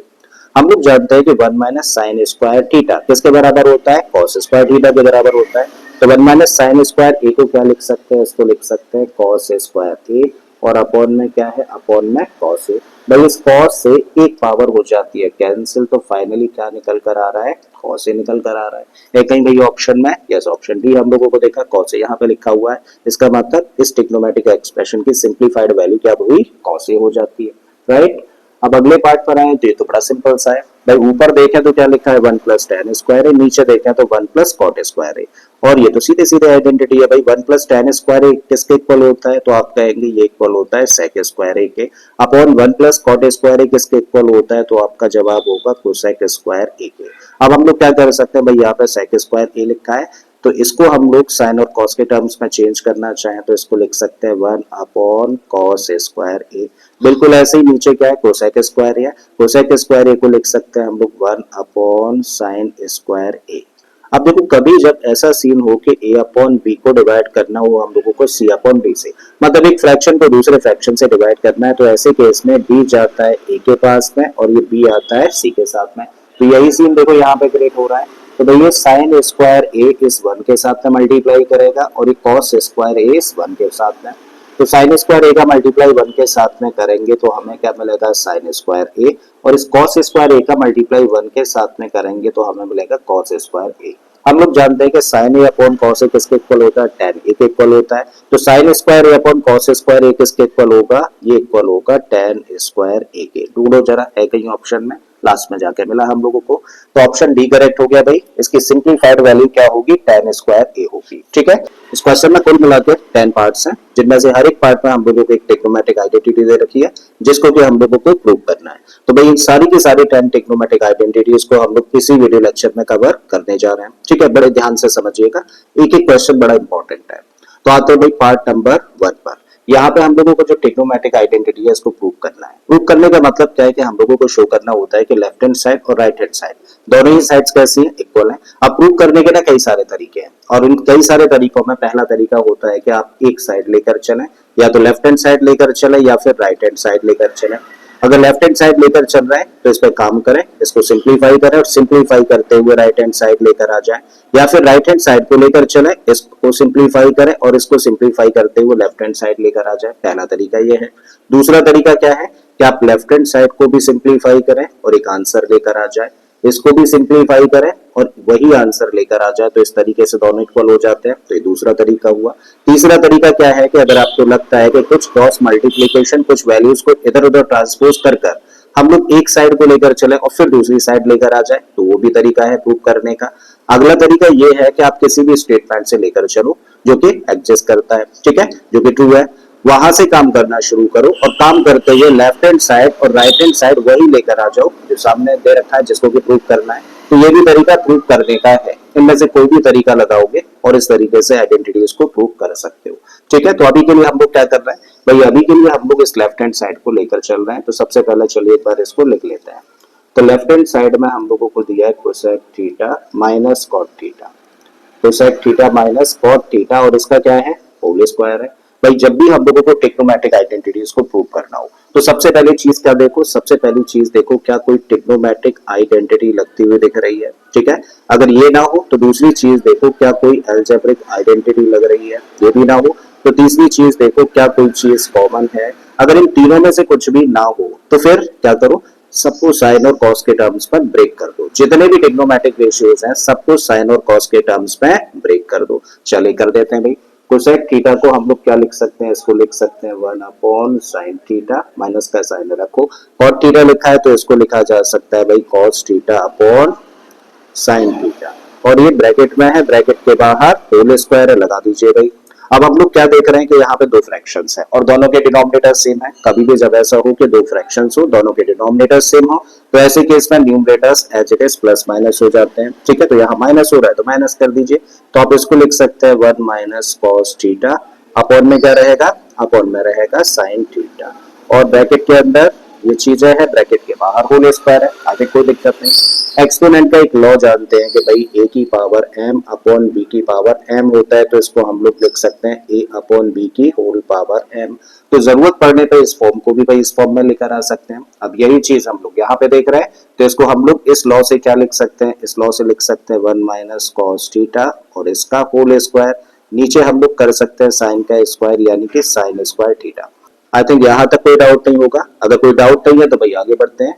Speaker 1: हम लोग जानते हैं कि 1 माइनस साइन स्क्वायर थीटा किसके बराबर होता है, कॉस स्क्वायर थीटा के बराबर होता है। तो 1 माइनस साइन स्क्वायर ए को क्या लिख सकते हैं, इसको लिख सकते हैं कॉस स्क्वायर ए, और अपॉन में क्या है, अपॉन में कॉस ए। भाई इस कॉस से एक पावर हो जाती है कैंसिल, तो फाइनली क्या निकल कर आ रहा है, कॉस ए निकल कर आ रहा है। कहीं भाई ऑप्शन में, यस ऑप्शन डी हम लोगों को देखा कॉस ए यहाँ पे लिखा हुआ है, इसका मतलब इस ट्रिग्नोमेट्रिक एक्सप्रेशन की सिंप्लीफाइड वैल्यू क्या हुई, कॉस ए हो जाती है, राइट। अब अगले पार्ट पर आए तो ये तो बड़ा सिंपल सा है भाई, ऊपर देखें तो क्या लिखा है 1 प्लस टेन स्क्वायर है, नीचे देखें तो 1 प्लस कॉट स्क्वायर है, और ये तो सीधे सीधे आइडेंटिटी है भाई। 1 प्लस टेन स्क्वायर किसके इक्वल होता है, तो आप कहेंगे ये इक्वल होता है सेक स्क्वायर ए के, अपॉन 1 प्लस कॉट स्क्वायर किसके इक्वल होता है, तो आपका जवाब होगा कोसेक स्क्वायर ए के। अब हम लोग क्या कर सकते हैं भाई, यहाँ पे सेक स्क्वायर ए लिखा है, तो इसको हम लोग साइन और कॉस के टर्म्स में चेंज करना चाहें तो इसको लिख सकते हैं 1 अपॉन कॉस स्क्वायर ए। बिल्कुल ऐसे ही नीचे क्या है, कोसेक स्क्वायर है, कोसेक स्क्वायर ए को लिख सकते हैं हम लोग 1 अपॉन साइन स्क्वायर ए। अब देखो कभी जब ऐसा सीन हो कि a अपॉन बी को डिवाइड करना हो हम लोगों को c अपॉन डी से, मतलब एक फ्रैक्शन को दूसरे फ्रैक्शन से डिवाइड करना है, तो ऐसे केस में d जाता है a के पास में और ये b आता है c के साथ में। तो यही सीन देखो यहाँ पे क्रिएट हो रहा है। तो भैया साइन स्क्वायर ए इस 1 के साथ में मल्टीप्लाई करेगा और ये कॉस स्क्वायर ए इस 1 के साथ में। तो साइन स्क्वायर ए का मल्टीप्लाई 1 के साथ में करेंगे तो हमें क्या मिलेगा, साइन स्क्वायर ए, और इस कॉस स्क्वायर ए का मल्टीप्लाई 1 के साथ में करेंगे तो हमें मिलेगा कॉस स्क्वायर ए। हम लोग जानते हैं कि साइन ए अपॉन कॉस ए किसके इक्वल होता है, tan ए के इक्वल होता है। तो sign square a upon cos square ए किसके इक्वल होगा, ये इक्वल होगा tan स्क्वायर ए के। ढूंढो जरा, है कहीं ऑप्शन में, लास्ट में जाके मिला हम लोगों को, तो ऑप्शन डी करेक्ट हो गया भाई। इसकी सिंपलीफाइड वैल्यू क्या होगी, tan स्क्वायर ए होगी। ठीक है, इस क्वेश्चन में कुल मिलाकर 10 पार्ट्स हैं, जिनमें से हर एक पार्ट में हम लोगों को एक ट्रिग्नोमेट्रिक आइडेंटिटी दे रखी है जिसको कि हम लोगों को प्रूव करना है। तो भाई इन सारी की सारी 10 ट्रिग्नोमेट्रिक आइडेंटिटीज को हम लोग इसी वीडियो लेक्चर में कवर करने जा रहे हैं। ठीक है, बड़े ध्यान से समझिएगा, एक एक क्वेश्चन बड़ा इंपॉर्टेंट है। तो आते हैं भाई पार्ट नंबर 1 पर। यहाँ पे हम लोगों को जो ट्रिग्नोमेट्रिक आइडेंटिटी है इसको प्रूव करना है। प्रूव करने का मतलब क्या है कि हम लोगों को शो करना होता है कि लेफ्ट हैंड साइड और राइट हैंड साइड दोनों ही साइड्स कैसी हैं, इक्वल हैं। अब प्रूव करने के ना कई सारे तरीके हैं, और उन कई सारे तरीकों में पहला तरीका होता है कि आप एक साइड लेकर चलें, या तो लेफ्ट हैंड साइड लेकर चलें या फिर राइट हैंड साइड लेकर चलें। अगर लेफ्ट हैंड साइड लेकर चल रहे हैं तो इस पर काम करें, इसको सिंप्लीफाई करें और सिंप्लीफाई करते हुए राइट हैंड साइड लेकर आ जाएं, या फिर राइट हैंड साइड को लेकर चलें, इसको सिंप्लीफाई करें और इसको सिंप्लीफाई करते हुए लेफ्ट हैंड साइड लेकर आ जाएं। पहला तरीका ये है। दूसरा तरीका क्या है कि आप लेफ्ट हैंड साइड को भी सिंप्लीफाई करें और एक आंसर लेकर आ जाए, इसको भी सिंप्लीफाई करें और वही आंसर लेकर आ जाए, तो इस तरीके से दोनों इक्वल हो जाते हैं। तो ये दूसरा तरीका हुआ। तीसरा तरीका क्या है कि अगर आपको लगता है कि कुछ क्रॉस मल्टीप्लीकेशन, कुछ वैल्यूज को इधर उधर ट्रांसपोज कर कर हम लोग एक साइड को लेकर चले और फिर दूसरी साइड लेकर आ जाए, तो वो भी तरीका है प्रूव करने का। अगला तरीका ये है कि आप किसी भी स्टेटमेंट से लेकर चलो जो कि एग्जिस्ट करता है, ठीक है, जो कि ट्रू है, वहां से काम करना शुरू करो और काम करते हुए लेफ्ट हैंड साइड और राइट हैंड साइड वही लेकर आ जाओ जो सामने दे रखा है जिसको कि प्रूव करना है। तो ये भी तरीका प्रूव करने का है। इनमें से कोई भी तरीका लगाओगे और इस तरीके से आइडेंटिटीज को प्रूव कर सकते हो। ठीक है, तो अभी के लिए हम लोग क्या कर रहे हैं भाई, अभी के लिए हम लोग इस लेफ्ट हैंड साइड को लेकर चल रहे हैं। तो सबसे पहले चलिए एक बार इसको लिख लेते हैं। तो लेफ्ट हैंड साइड में हम लोगों को दिया है cosec theta minus cot theta, cosec theta minus cot theta, और इसका क्या है, होल स्क्वायर है। भाई जब भी हम लोगों को ट्रिग्नोमेट्रिक आइडेंटिटीज को प्रूव करना हो तो सबसे पहली चीज क्या देखो, सबसे पहली चीज देखो क्या कोई ट्रिग्नोमेट्रिक आइडेंटिटी लगती हुई दिख रही है। ठीक है, अगर ये ना हो तो दूसरी चीज देखो क्या कोई अलजेब्रिक आइडेंटिटी लग रही है, ये भी ना हो तो तीसरी चीज देखो क्या कोई चीज कॉमन है। अगर इन तीनों में से कुछ भी ना हो तो फिर क्या करो, सबको साइन और कॉस के टर्म्स पर ब्रेक कर दो। जितने भी ट्रिग्नोमेट्रिक रेशियोज हैं सबको साइन और कॉस के टर्म्स में ब्रेक कर दो। चलिए कर देते हैं भाई। कोसेक थीटा को हम लोग क्या लिख सकते हैं, इसको लिख सकते हैं 1 अपॉन साइन थीटा, माइनस का साइन रखो। कॉट थीटा लिखा है तो इसको लिखा जा सकता है भाई cos theta upon sine theta. और ये ब्रैकेट में है, ब्रैकेट के बाहर होल स्क्वायर है, लगा दीजिए भाई। अब हम लोग क्या देख रहे हैं कि यहाँ पे दो फ्रैक्शंस है और दोनों के डिनोमिनेटर सेम है। कभी भी जब ऐसा हो कि दो फ्रैक्शंस हो, दोनों के डिनोमिनेटर सेम हो, तो ऐसे केस में numerators as it is plus minus हो जाते हैं। ठीक है, तो यहाँ माइनस हो रहा है तो माइनस कर दीजिए। तो आप इसको लिख सकते हैं 1 माइनस कॉस थीटा, अपॉन में क्या रहेगा, अपॉन में रहेगा साइन थीटा, और ब्रैकेट के अंदर ये चीजें है, ब्रैकेट के बाहर होल स्क्वायर है, आगे कोई दिक्कत नहीं। एक्सपोनेंट का एक लॉ जानते हैं कि भाई a की पावर m अपॉन b की पावर m होता है, तो इसको हम लोग लिख सकते हैं a अपॉन b की होल पावर m। तो जरूरत पड़ने पे इस फॉर्म को भी भाई इस फॉर्म में लेकर आ सकते हैं। अब यही चीज हम लोग यहाँ पे देख रहे हैं, तो इसको हम लोग इस लॉ से क्या लिख सकते हैं, इस लॉ से लिख सकते हैं 1 माइनस कॉस थीटा और इसका होल स्क्वायर, नीचे हम लोग कर सकते हैं साइन का स्क्वायर यानी कि साइन स्क्वायर थीटा। आई थिंक यहाँ तक कोई डाउट नहीं होगा। अगर कोई डाउट नहीं है तो भाई आगे बढ़ते हैं।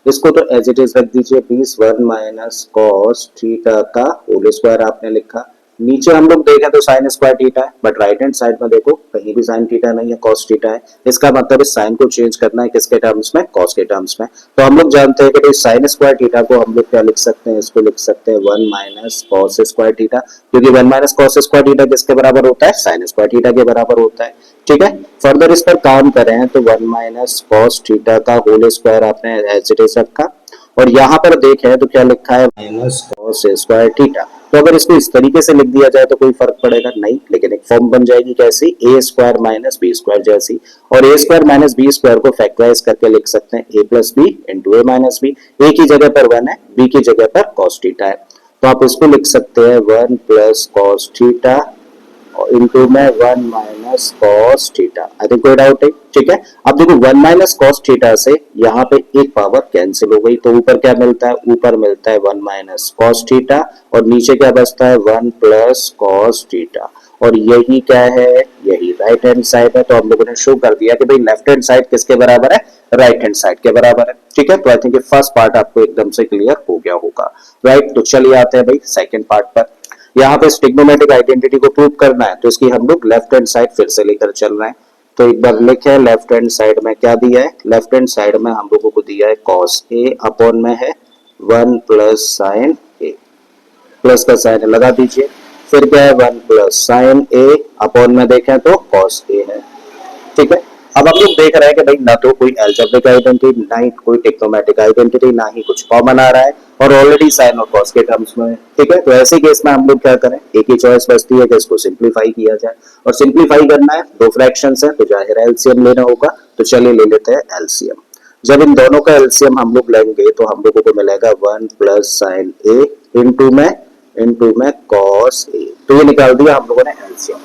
Speaker 1: इसको तो एज इट इज रख दीजिए प्लीज, 1 माइनस कॉस थीटा का होल स्क्वायर आपने लिखा। नीचे हम लोग देखें तो साइन स्क्वायर थीटा है, बट राइट हैंड साइड में देखो कहीं भी साइन थीटा नहीं है, कॉस थीटा है। इसका मतलब इस साइन को चेंज करना है किसके टर्म्स में, कॉस के टर्म्स में। तो हम लोग जानते हैं कि भाई साइन स्क्वायर थीटा को हम लोग क्या लिख सकते हैं, इसको लिख सकते हैं 1 माइनस कॉस स्क्वायर थीटा, क्योंकि 1 माइनस कॉस स्क्वायर थीटा किसके बराबर होता है, साइन स्क्वायर थीटा के बराबर होता है। ठीक है, फर्दर इस पर काम करें तो 1 माइनस कॉस थीटा का होल स्क्वायर आपने एज इट इज रखा, और यहाँ पर देखें तो क्या लिखा है, माइनस कॉस स्क्वायर थीटा। तो अगर इसको इस तरीके से लिख दिया जाए तो कोई फर्क पड़ेगा नहीं, लेकिन एक फॉर्म बन जाएगी कैसी, ए स्क्वायर माइनस बी स्क्वायर जैसी। और ए स्क्वायर माइनस बी स्क्वायर को फैक्टराइज करके लिख सकते हैं A plus B into A minus B. A की जगह पर 1 है, बी की जगह पर कॉस थीटा है, तो आप इसको लिख सकते हैं 1 प्लस कॉस थीटा इंटू में 1 माइनस कॉस थीटा। आई थिंक कोई डाउट है। ठीक है, अब देखो 1 माइनस कॉस थीटा से यहाँ पे एक पावर कैंसिल हो गई, तो ऊपर क्या मिलता है, ऊपर मिलता है 1 माइनस कॉस थीटा, और नीचे क्या बचता है 1 प्लस कॉस थीटा। और यही क्या है, यही राइट हैंड साइड है। तो हम लोगों ने शो कर दिया कि भाई लेफ्ट हैंड साइड किसके बराबर है, राइट हैंड साइड के बराबर है। ठीक है, तो आई थिंक फर्स्ट पार्ट आपको एकदम से क्लियर हो गया होगा। राइट, तो चलिए आते हैं भाई सेकेंड पार्ट पर। यहाँ पे ट्रिग्नोमेट्रिक आइडेंटिटी को प्रूव करना है, तो इसकी हम लोग लेफ्ट हैंड साइड फिर से लेकर चल रहे हैं। तो एक बार लिखे लेफ्ट हैंड साइड में क्या दिया है, लेफ्ट हैंड साइड में हम लोगों को दिया है कॉस ए, अपॉन में है 1 प्लस साइन ए, प्लस का साइन लगा दीजिए। फिर क्या है 1 प्लस साइन ए, अपॉन में देखें तो कॉस ए है। ठीक है, अब हम लोग देख रहे हैं कि भाई ना तो कोई अलजेब्रिक आइडेंटिटी, ना ही कोई ट्रिग्नोमेट्रिक आइडेंटिटी, ना ही कुछ कॉमन आ रहा है, और ऑलरेडी साइन और कॉस के टर्म्स में है। ठीक है, तो ऐसे केस में हम लोग क्या करें, एक ही चॉइस बचती है कि इसको सिंप्लीफाई किया जाए, और सिंप्लीफाई करना है, दो फ्रैक्शंस है तो जाहिर है एलसीएम लेना होगा। तो चलिए ले लेते हैं एलसीएम। जब इन दोनों का एलसीएम हम लोग लेंगे तो हम लोगों को मिलेगा 1 प्लस साइन ए इंटू में कॉस ए। तो ये निकाल दिया हम लोगों ने एलसीएम।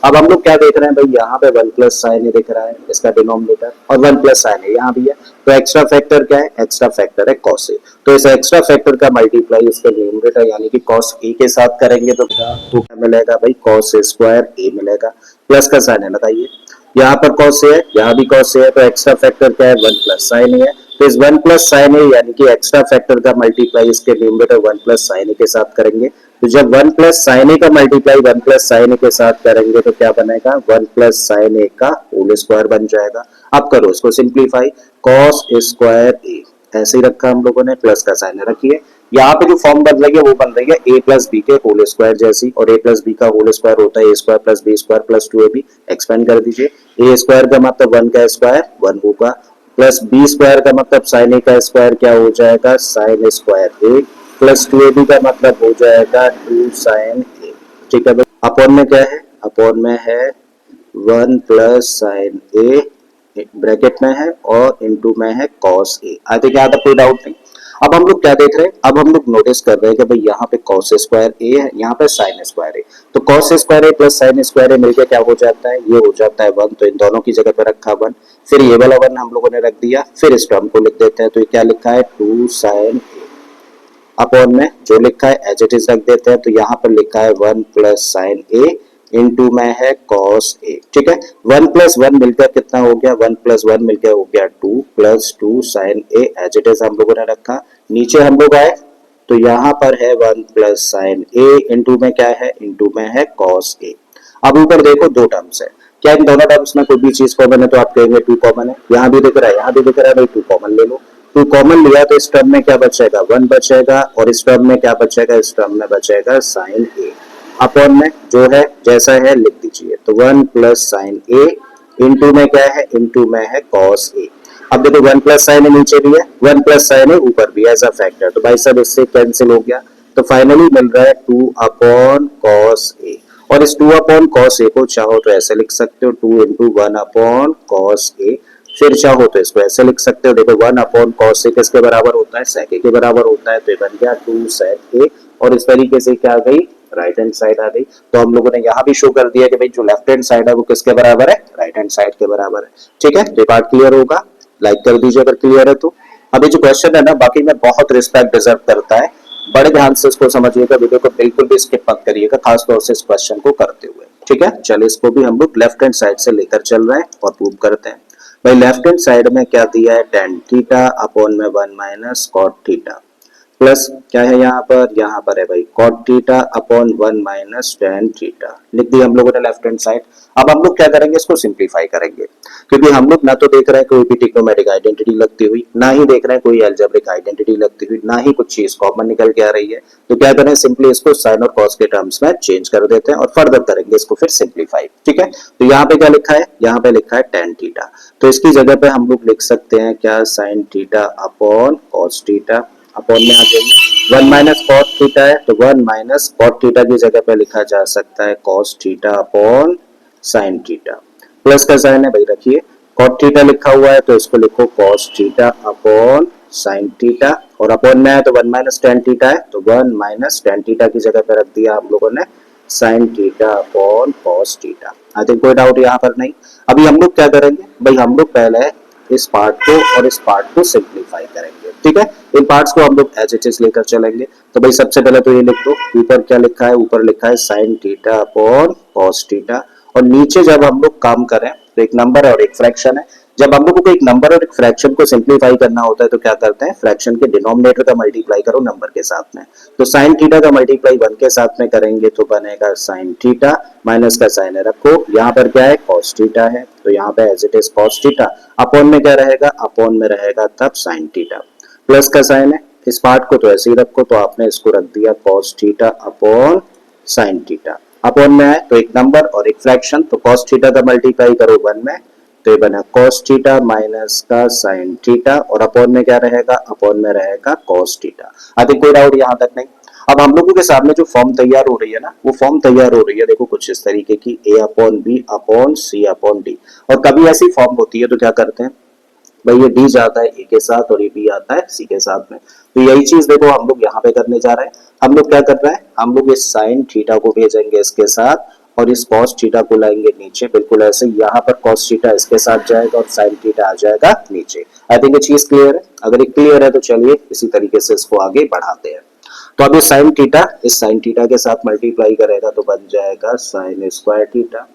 Speaker 1: अब हम लोग क्या देख रहे हैं भाई, यहाँ पे 1 प्लस साइन ए दिख रहा है इसका डिनोमिनेटर, और 1 प्लस साइन ए यहाँ भी है, तो एक्स्ट्रा फैक्टर क्या है, एक्स्ट्रा फैक्टर है कॉस ए। तो इस एक्स्ट्रा फैक्टर का मल्टीप्लाई इसके न्यूमरेटर यानी कि कॉस ए के साथ करेंगे तो क्या मिलेगा भाई, कॉस स्क्वायर ए मिलेगा, प्लस का साइन है लगाइए। यहाँ पर कॉस ए है, यहाँ भी कॉस ए है, तो एक्स्ट्रा फैक्टर क्या है, 1 प्लस साइन ए है। तो इस 1 प्लस साइन ए यानी कि एक्स्ट्रा फैक्टर का मल्टीप्लाई इसके न्यूमरेटर 1 प्लस साइन ए के साथ करेंगे। तो जब 1 प्लस साइन ए का मल्टीप्लाई 1 प्लस साइन ए के साथ करेंगे तो क्या बनेगा, 1 प्लस साइन ए का होल स्क्वायर बन जाएगा। अब करो इसको सिंप्लीफाई, कॉस स्क्वायर ए ऐसे ही रखा हम लोगों ने, प्लस का साइन रखिए। यहाँ पे जो फॉर्म बन रही है वो बन रही है ए प्लस बी के होल स्क्वायर जैसी, और ए प्लस बी का होल स्क्वायर होता है ए square plus B square plus 2ab। Expand कर दीजिए, ए स्क्वायर का मतलब 1 का स्क्वायर 1 होगा, प्लस बी स्क्वायर का मतलब साइन ए का स्क्वायर क्या हो जाएगा, sign square A, plus 2ab का मतलब हो जाएगा 2 साइन ए। ठीक है, अपॉन में क्या है, अपॉन में है 1 प्लस साइन ए ब्रैकेट में है और इनटू में है कॉस ए। आई थिंक यहाँ तक कोई डाउट नहीं। अब हम लोग क्या देख रहे हैं, अब हम लोग नोटिस कर रहे हैं कि भाई यहाँ पे कॉस स्क्वायर ए है, यहाँ पे साइन स्क्वायर ए, तो cos square A plus sign square ए मिलकर क्या हो जाता है, ये हो जाता है 1। तो इन दोनों की जगह पे रखा 1, फिर ये वाला 1 हम लोगों ने रख दिया, फिर इस टर्म को लिख देते हैं। तो ये क्या लिखा है, 2 साइन ए, अपॉन में जो लिखा है एज इट इज रख देते हैं। तो यहाँ पर लिखा है 1 प्लस साइन ए इनटू में है कॉस ए। ठीक है, 1 प्लस 1 मिलकर कितना हो गया, 1 प्लस 1 मिलकर हो गया 2 plus 2 sine a as it is हम लोगों ने रखा। नीचे हम लोग आए तो यहाँ पर है 1 प्लस साइन ए इंटू में क्या है, इंटू में है कॉस ए। अब ऊपर देखो दो टर्म्स है, क्या इन दोनों टर्म्स में कोई भी चीज कॉमन है, तो आप कहेंगे 2 कॉमन है। यहाँ भी दिख रहा है, यहाँ भी दिख रहा है, भाई 2 कॉमन ले लो। टू कॉमन लिया तो इस टर्म में क्या बचेगा, 1 बचेगा, और इस टर्म में क्या बचेगा, इस टर्म में बचेगा साइन ए अपॉन में जो है जैसा है लिख दीजिए। तो 1 प्लस साइन ए इंटू में क्या है, इंटू में है कॉस ए। अब देखो 1 प्लस साइन ए नीचे भी है, 1 प्लस साइन ए ऊपर भी एज अ फैक्टर, तो भाई साहब इससे कैंसिल हो गया। तो फाइनली मिल रहा है 2 अपॉन कॉस ए, और इस 2 अपॉन कॉस ए को चाहो तो ऐसे लिख सकते हो 2 इंटू 1 अपॉन कॉस ए, फिर चाहो तो इसको ऐसे लिख सकते हो, देखो 1 अपॉन कॉस ए किसके बराबर होता है, सेक ए के बराबर होता है, तो ये बन गया 2 सेक ए, और इस तरीके से क्या आ गई, राइट हैंड साइड आ गई। तो हम लोगों ने यहाँ भी शो कर दिया कि भाई जो लेफ्ट हैंड साइड है वो किसके बराबर है, राइट हैंड साइड के बराबर है। ठीक है, तो पार्ट क्लियर होगा, लाइक कर दीजिए अगर क्लियर है तो। अभी जो क्वेश्चन है ना, बाकी में बहुत रिस्पेक्ट डिजर्व करता है, बड़े ध्यान से इसको समझिएगा, वीडियो को बिल्कुल भी स्किप मत करिएगा, खासतौर से इस क्वेश्चन को करते हुए। ठीक है, चलिए इसको भी हम लोग लेफ्ट हैंड साइड से लेकर चल रहे हैं और प्रूव करते हैं। भाई लेफ्ट हैंड साइड में क्या दिया है, tan थीटा अपॉन में 1 माइनस कॉट थीटा, प्लस क्या है यहाँ पर है भाई cot theta upon 1 minus tan theta, लिख दिया हम लोगों ने लेफ्ट हैंड साइड। अब हम लोग क्या करेंगे, इसको सिंप्लीफाई करेंगे, क्योंकि हम लोग ना तो देख रहे हैं कोई भी ट्रिग्नोमेट्रिक आइडेंटिटी लगती हुई, ना ही देख रहे हैं कोई अलजेब्रिक आइडेंटिटी लगती हुई, ना ही कुछ चीज कॉमन निकल के आ रही है। तो क्या करें, सिंपली इसको साइन और कॉस के टर्म्स में चेंज कर देते हैं और फर्दर करेंगे इसको फिर सिंप्लीफाई। ठीक है, तो यहाँ पे क्या लिखा है, यहाँ पे लिखा है tan थीटा, तो इसकी जगह पे हम लोग लिख सकते हैं क्या, sign theta upon cos theta, upon में आ जाएंगे 1 माइनस कॉट थीटा है, तो 1 माइनस कॉट थीटा की जगह पे लिखा जा सकता है cos theta upon sine theta, plus का साइन है भाई रखिए, कॉट थीटा लिखा हुआ है तो इसको लिखो cos theta upon sine theta, और अपॉन में है तो 1 माइनस tan थीटा है, तो 1 माइनस tan थीटा की जगह पे रख दिया हम लोगों ने sign theta upon cos theta. आई थिंक कोई डाउट यहाँ पर नहीं। अभी हम लोग क्या करेंगे भाई, हम लोग पहले इस पार्ट को और इस पार्ट को सिंप्लीफाई करेंगे। ठीक है, इन पार्ट्स को हम लोग एज इट इज लेकर चलेंगे। तो भाई सबसे पहले तो ये लिख दो, ऊपर क्या लिखा है, ऊपर लिखा है sine theta upon cos theta, और नीचे जब हम लोग काम करें तो एक नंबर है और एक फ्रैक्शन है। जब हम लोगों को एक नंबर और एक फ्रैक्शन को सिंप्लीफाई करना होता है तो क्या करते हैं, फ्रैक्शन के डिनोमिनेटर का मल्टीप्लाई करो नंबर के साथ में। तो साइन थीटा का मल्टीप्लाई 1 के साथ में करेंगे तो बनेगा साइन थीटा, माइनस का साइन है रखो, यहाँ पर क्या है कॉस थीटा है, तो यहाँ पे as it is cos theta, upon में क्या रहेगा, अपॉन में रहेगा तब साइन थीटा, प्लस का साइन है, इस पार्ट को तो ऐसे ही रखो, तो आपने इसको रख दिया cos theta upon sine theta, upon में है तो एक नंबर और एक फ्रैक्शन, तो cos थीटा का मल्टीप्लाई करो 1 में, तो ये बना cos थीटा माइनस का साइन थीटा, और अपॉन में क्या रहेगा, अपॉन में रहेगा cos थीटा। अभी कोई डाउट यहाँ तक नहीं। अब हम लोगों के सामने जो फॉर्म तैयार हो रही है ना, वो फॉर्म तैयार हो रही है देखो कुछ इस तरीके की, a upon b upon c upon d, और कभी ऐसी फॉर्म होती है तो क्या करते हैं भाई, ये डी जाता है ए के साथ और ये बी आता है सी के साथ में। तो यही चीज देखो हम लोग यहाँ पे करने जा रहे हैं। हम लोग क्या कर रहे हैं, हम लोग इस साइन थीटा को भेजेंगे इसके साथ, और इस कॉस थीटा को लाएंगे नीचे, बिल्कुल ऐसे यहाँ पर कॉस थीटा इसके साथ जाएगा और साइन थीटा आ जाएगा नीचे। आई थिंक ये चीज क्लियर है। अगर ये क्लियर है तो चलिए इसी तरीके से इसको आगे बढ़ाते हैं। तो अब ये साइन थीटा इस साइन थीटा के साथ मल्टीप्लाई करेगा तो बन जाएगा साइन स्क्वायर थीटा,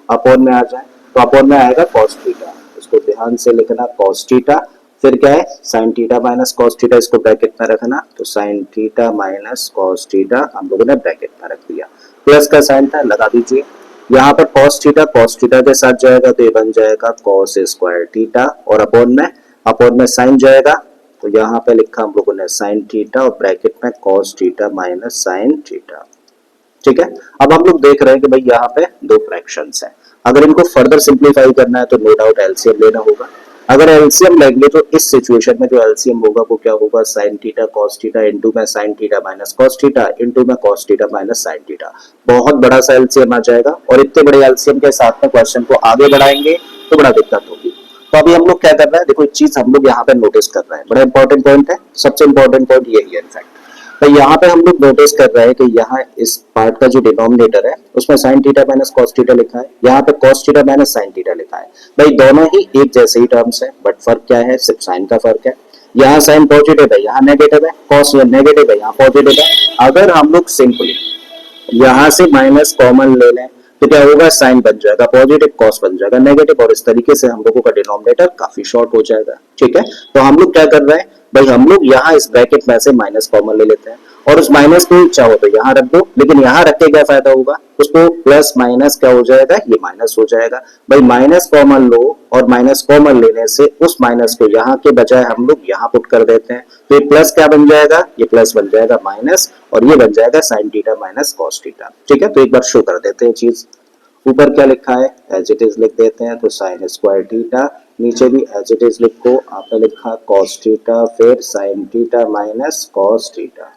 Speaker 1: अपॉन में आ जाए तो अपॉन में आएगा कॉस थीटा, इसको ध्यान से लिखना कॉस थीटा, फिर क्या है sine theta minus cos theta, इसको ब्रैकेट में रखना, तो sign theta minus cos theta हम लोगों ने ब्रैकेट में रख दिया, प्लस का साइन था लगा दीजिए, यहाँ पर कॉस थीटा के साथ जाएगा तो ये बन जाएगा कॉस स्क्वायर थीटा, और अपॉन में साइन जाएगा, तो यहाँ पे लिखा हम लोगों ने साइन थीटा और ब्रैकेट में cos theta minus sine theta. ठीक है, अब हम लोग देख रहे हैं कि भाई यहाँ पे दो फ्रैक्शंस हैं, अगर इनको फर्दर सिंप्लीफाई करना है तो नो डाउट एलसीएम लेना होगा। अगर एलसीएम लेंगे तो इस सिचुएशन में जो एलसीएम होगा वो क्या होगा, sine theta cos theta into में sine theta minus cos theta into में cos theta minus sine theta, बहुत बड़ा सा एलसीएम आ जाएगा, और इतने बड़े एलसीएम के साथ में क्वेश्चन को आगे बढ़ाएंगे तो बड़ा दिक्कत होगी। तो अभी हम लोग क्या कर रहे हैं, देखो एक चीज हम लोग यहाँ पे नोटिस कर रहे हैं, बड़ा इंपॉर्टेंट पॉइंट है, सबसे इंपॉर्टेंट पॉइंट यही है इनफैक्ट। तो यहाँ पे हम लोग नोटिस कर रहे हैं कि यहाँ इस पार्ट का जो डिनोमिनेटर है उसमें sign theta minus cos theta लिखा है, यहाँ पे cos theta minus sine theta लिखा है। भाई दोनों ही एक जैसे ही टर्म्स है, बट फर्क क्या है, सिर्फ साइन का फर्क है। यहाँ साइन पॉजिटिव है, यहाँ नेगेटिव है, कॉस नेगेटिव है, यहाँ पॉजिटिव है। अगर हम लोग सिंपली यहाँ से माइनस कॉमन ले लें तो क्या होगा, साइन बन जाएगा पॉजिटिव, कॉस बन जाएगा नेगेटिव, और इस तरीके से हम लोगों का डिनोमिनेटर काफी शॉर्ट हो जाएगा। ठीक है, तो हम लोग क्या कर रहे हैं भाई, हम लोग यहाँ इस ब्रैकेट में से माइनस कॉमन ले लेते हैं, और उस माइनस को चाहो तो यहाँ रख दो, लेकिन यहाँ रख के क्या फायदा होगा, उसको प्लस माइनस क्या हो जाएगा, ये माइनस हो जाएगा। भाई माइनस कॉमन लो और माइनस कॉमन लेने से उस माइनस को यहाँ के बजाय हम लोग यहाँ पुट कर देते हैं, तो ये प्लस क्या बन जाएगा, ये प्लस बन जाएगा माइनस, और ये बन जाएगा sign theta minus cos theta. ठीक है, तो एक बार शो कर देते हैं चीज। ऊपर क्या लिखा है, एज इट इज लिख देते हैं, तो साइन स्क्वायर थीटा, नीचे भी एज इट इज लिखो, आपने लिखा कॉस थीटा, फिर sign theta minus cos theta,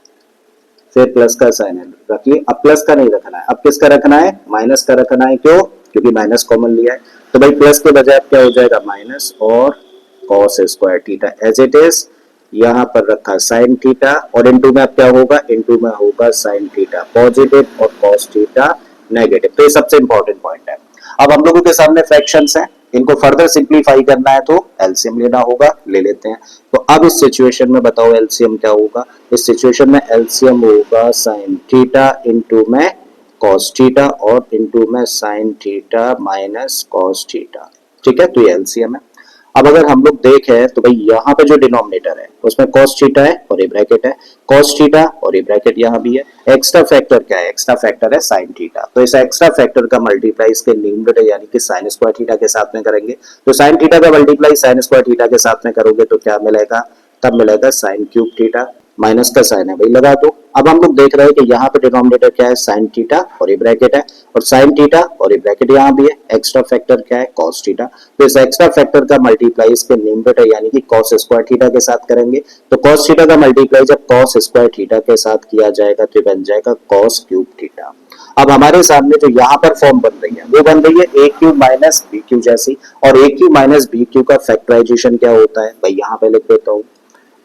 Speaker 1: फिर प्लस का साइन रखिए। अब प्लस का नहीं रखना है, अब किसका रखना है, माइनस का रखना है। क्यों, क्योंकि माइनस कॉमन लिया है, तो भाई प्लस के बजाय क्या हो जाएगा, माइनस और cos square theta as it is, यहाँ पर रखा साइन थीटा, और इनटू में अब क्या होगा, इनटू में होगा साइन थीटा पॉजिटिव और कॉस थीटा नेगेटिव। तो ये सबसे इंपॉर्टेंट पॉइंट है। अब हम लोगों के सामने फ्रैक्शंस हैं, इनको फर्दर सिंप्लीफाई करना है तो एलसीएम लेना होगा, ले लेते हैं। तो अब इस सिचुएशन में बताओ एलसीएम क्या होगा, इस सिचुएशन में एलसीएम होगा साइन थीटा इंटू में कॉस थीटा और इंटू में sine theta minus cos theta. ठीक है, तो ये एलसीएम है। अब अगर हम लोग देखें तो भाई यहाँ पे जो डिनोमिनेटर है उसमें cos थीटा है और ये ब्रैकेट है, cos थीटा और ये ब्रैकेट यहाँ भी है। एक्स्ट्रा फैक्टर क्या है, एक्स्ट्रा फैक्टर है sin थीटा, तो इस एक्स्ट्रा फैक्टर का मल्टीप्लाई इसके न्यूमरेटर यानी कि sin स्क्वायर थीटा के साथ में करेंगे। तो sin थीटा का मल्टीप्लाई sin स्क्वायर थीटा के साथ में करोगे तो क्या मिलेगा, तब मिलेगा sin क्यूब थीटा, माइनस का साइन है भाई लगा दो। अब हम लोग देख रहे हैं कि यहाँ पे डिनोमिनेटर क्या है, साइन थीटा और ये ब्रैकेट है, और साइन थीटा और ये ब्रैकेट यहाँ भी है। एक्स्ट्रा फैक्टर क्या है, कॉस थीटा, तो इस एक्स्ट्रा फैक्टर का मल्टीप्लाई इसके न्यूमरेटर यानी कि कॉस स्क्वायर थीटा के साथ करेंगे। तो कॉस थीटा का मल्टीप्लाई जब कॉस स्क्वायर थीटा के साथ किया जाएगा तो बन जाएगा कॉस क्यूब थीटा। अब हमारे सामने जो यहाँ पर फॉर्म बन रही है वो बन रही है A cube minus B cube जैसी, और A cube minus B cube का फैक्टराइजेशन क्या होता है, भाई यहाँ पे लिख देता हूँ,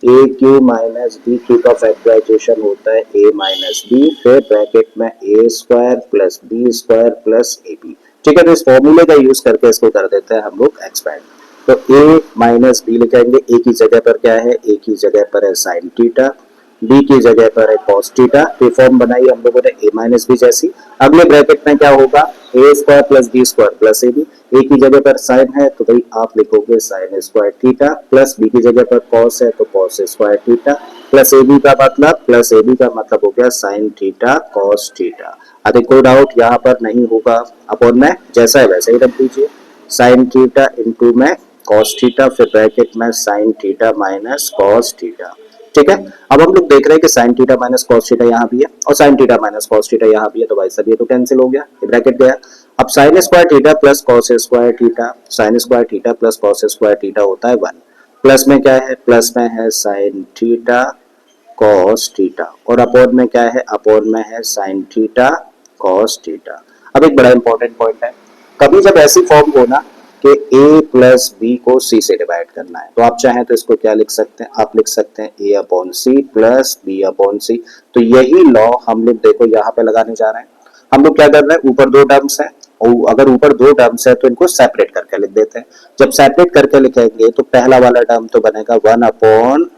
Speaker 1: A cube minus B cube का फैक्टराइजेशन होता है ए माइनस बी, फिर ब्रैकेट में A square plus B square plus A B. ठीक है, तो इस फॉर्मूले का यूज करके इसको कर देते हैं हम लोग एक्सपैंड। तो ए माइनस बी लिखेंगे, ए की जगह पर क्या है, ए की जगह पर है साइन थीटा, बी की जगह पर है कॉस थीटा, तो फॉर्म बनाई हम लोगों ने ए माइनस बी जैसी। अगले ब्रैकेट में क्या होगा, A square plus B square plus A B, A की जगह पर साइन है तो भाई आप लिखोगे sine square theta, plus B की जगह पर कॉस है तो cos square theta, plus A B का मतलब, प्लस ए बी का मतलब हो गया साइन थीटा कॉस थीटा। अधिक कोई डाउट यहाँ पर नहीं होगा, अपॉन में जैसा है वैसे ही रख दीजिए, साइन थीटा इंटू में कॉस थीटा, फिर ब्रैकेट में sine theta minus cos theta. ठीक है, अब हम लोग देख रहे हैं कि sign theta minus cos theta यहाँ भी है और sine theta minus cos theta यहाँ भी है, तो भाई सब ये तो कैंसिल हो गया, ये ब्रैकेट गया। अब sign square theta plus cos square theta, sign square theta plus cos square theta होता है 1, प्लस में क्या है, प्लस में है साइन थीटा कॉस थीटा, और अपॉन में क्या है, अपॉन में है साइन थीटा कॉस थीटा। अब एक बड़ा इंपॉर्टेंट पॉइंट है, कभी जब ऐसी फॉर्म हो ना कि a प्लस बी को c से डिवाइड करना है, तो आप चाहें तो इसको क्या लिख सकते हैं, आप लिख सकते हैं a upon C plus B upon C. तो यही लॉ हम लोग देखो यहाँ पे लगाने जा रहे हैं। हम लोग क्या कर रहे हैं, ऊपर दो टर्म्स है, और अगर ऊपर दो टर्म्स है तो इनको सेपरेट करके लिख देते हैं। जब सेपरेट करके लिखेंगे तो पहला वाला टर्म तो बनेगा 1 upon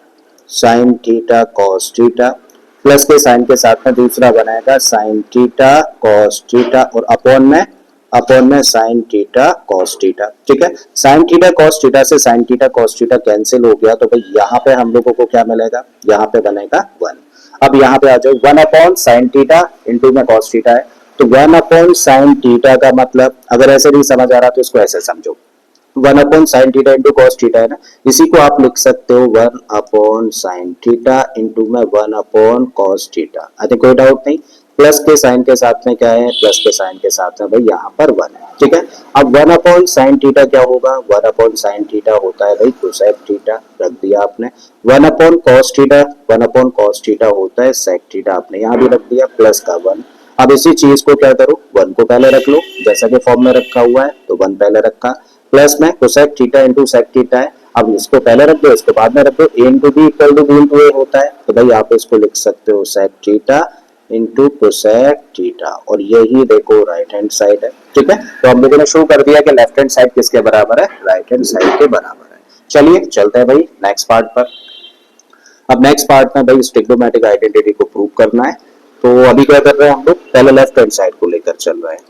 Speaker 1: sine theta cos theta, plus के साइन के साथ में दूसरा बनाएगा साइन थीटा कॉस थीटा, और अपॉन में साइन थीटा कॉस थीटा। ठीक है, साइन थीटा कॉस थीटा से sign theta cos theta cancel हो गया, तो भाई यहाँ पे हम लोगों को क्या मिलेगा, यहाँ पे बनेगा 1। अब यहाँ पे आ जाओ, 1 अपॉन साइन थीटा इंटू में कॉस थीटा है, तो 1 अपॉन साइन थीटा का मतलब, अगर ऐसे नहीं समझ आ रहा तो इसको ऐसे समझो, 1 upon sine theta into cos theta है ना, इसी को आप लिख सकते हो 1 अपॉन साइन थीटा इंटू में 1 अपॉन कॉस थीटा। अरे कोई डाउट नहीं, प्लस के साइन के साथ में क्या है, प्लस के साइन के साथ में भाई यहाँ पर 1 है। ठीक है, अब 1 अपॉन साइन थीटा क्या होगा, 1 अपॉन साइन थीटा होता है भाई कोसेक थीटा, रख दिया आपने। 1 upon cos theta, 1 upon cos theta होता है सेक थीटा, आपने यहाँ भी रख दिया, प्लस का 1। अब इसी चीज को क्या करो, 1 को पहले रख लो जैसा कि फॉर्म में रखा हुआ है, तो 1 पहले रखा, प्लस में cosec theta into sec theta है, अब इसको पहले रख दो, इसको बाद में रख दो, a into B equal to B into A होता है, तो भाई आप इसको लिख सकते हो sec theta into cosec theta, और यही देखो राइट हैंड साइड है। ठीक है, तो हम लोगों ने शो कर दिया कि लेफ्ट हैंड साइड किसके बराबर है, राइट हैंड साइड के बराबर है। चलिए चलते हैं भाई नेक्स्ट पार्ट पर। अब नेक्स्ट पार्ट में भाई ट्रिग्नोमेट्रिक आइडेंटिटी को प्रूव करना है, तो अभी क्या कर रहे हैं हम लोग, पहले लेफ्ट हैंड साइड को लेकर चल रहे हैं।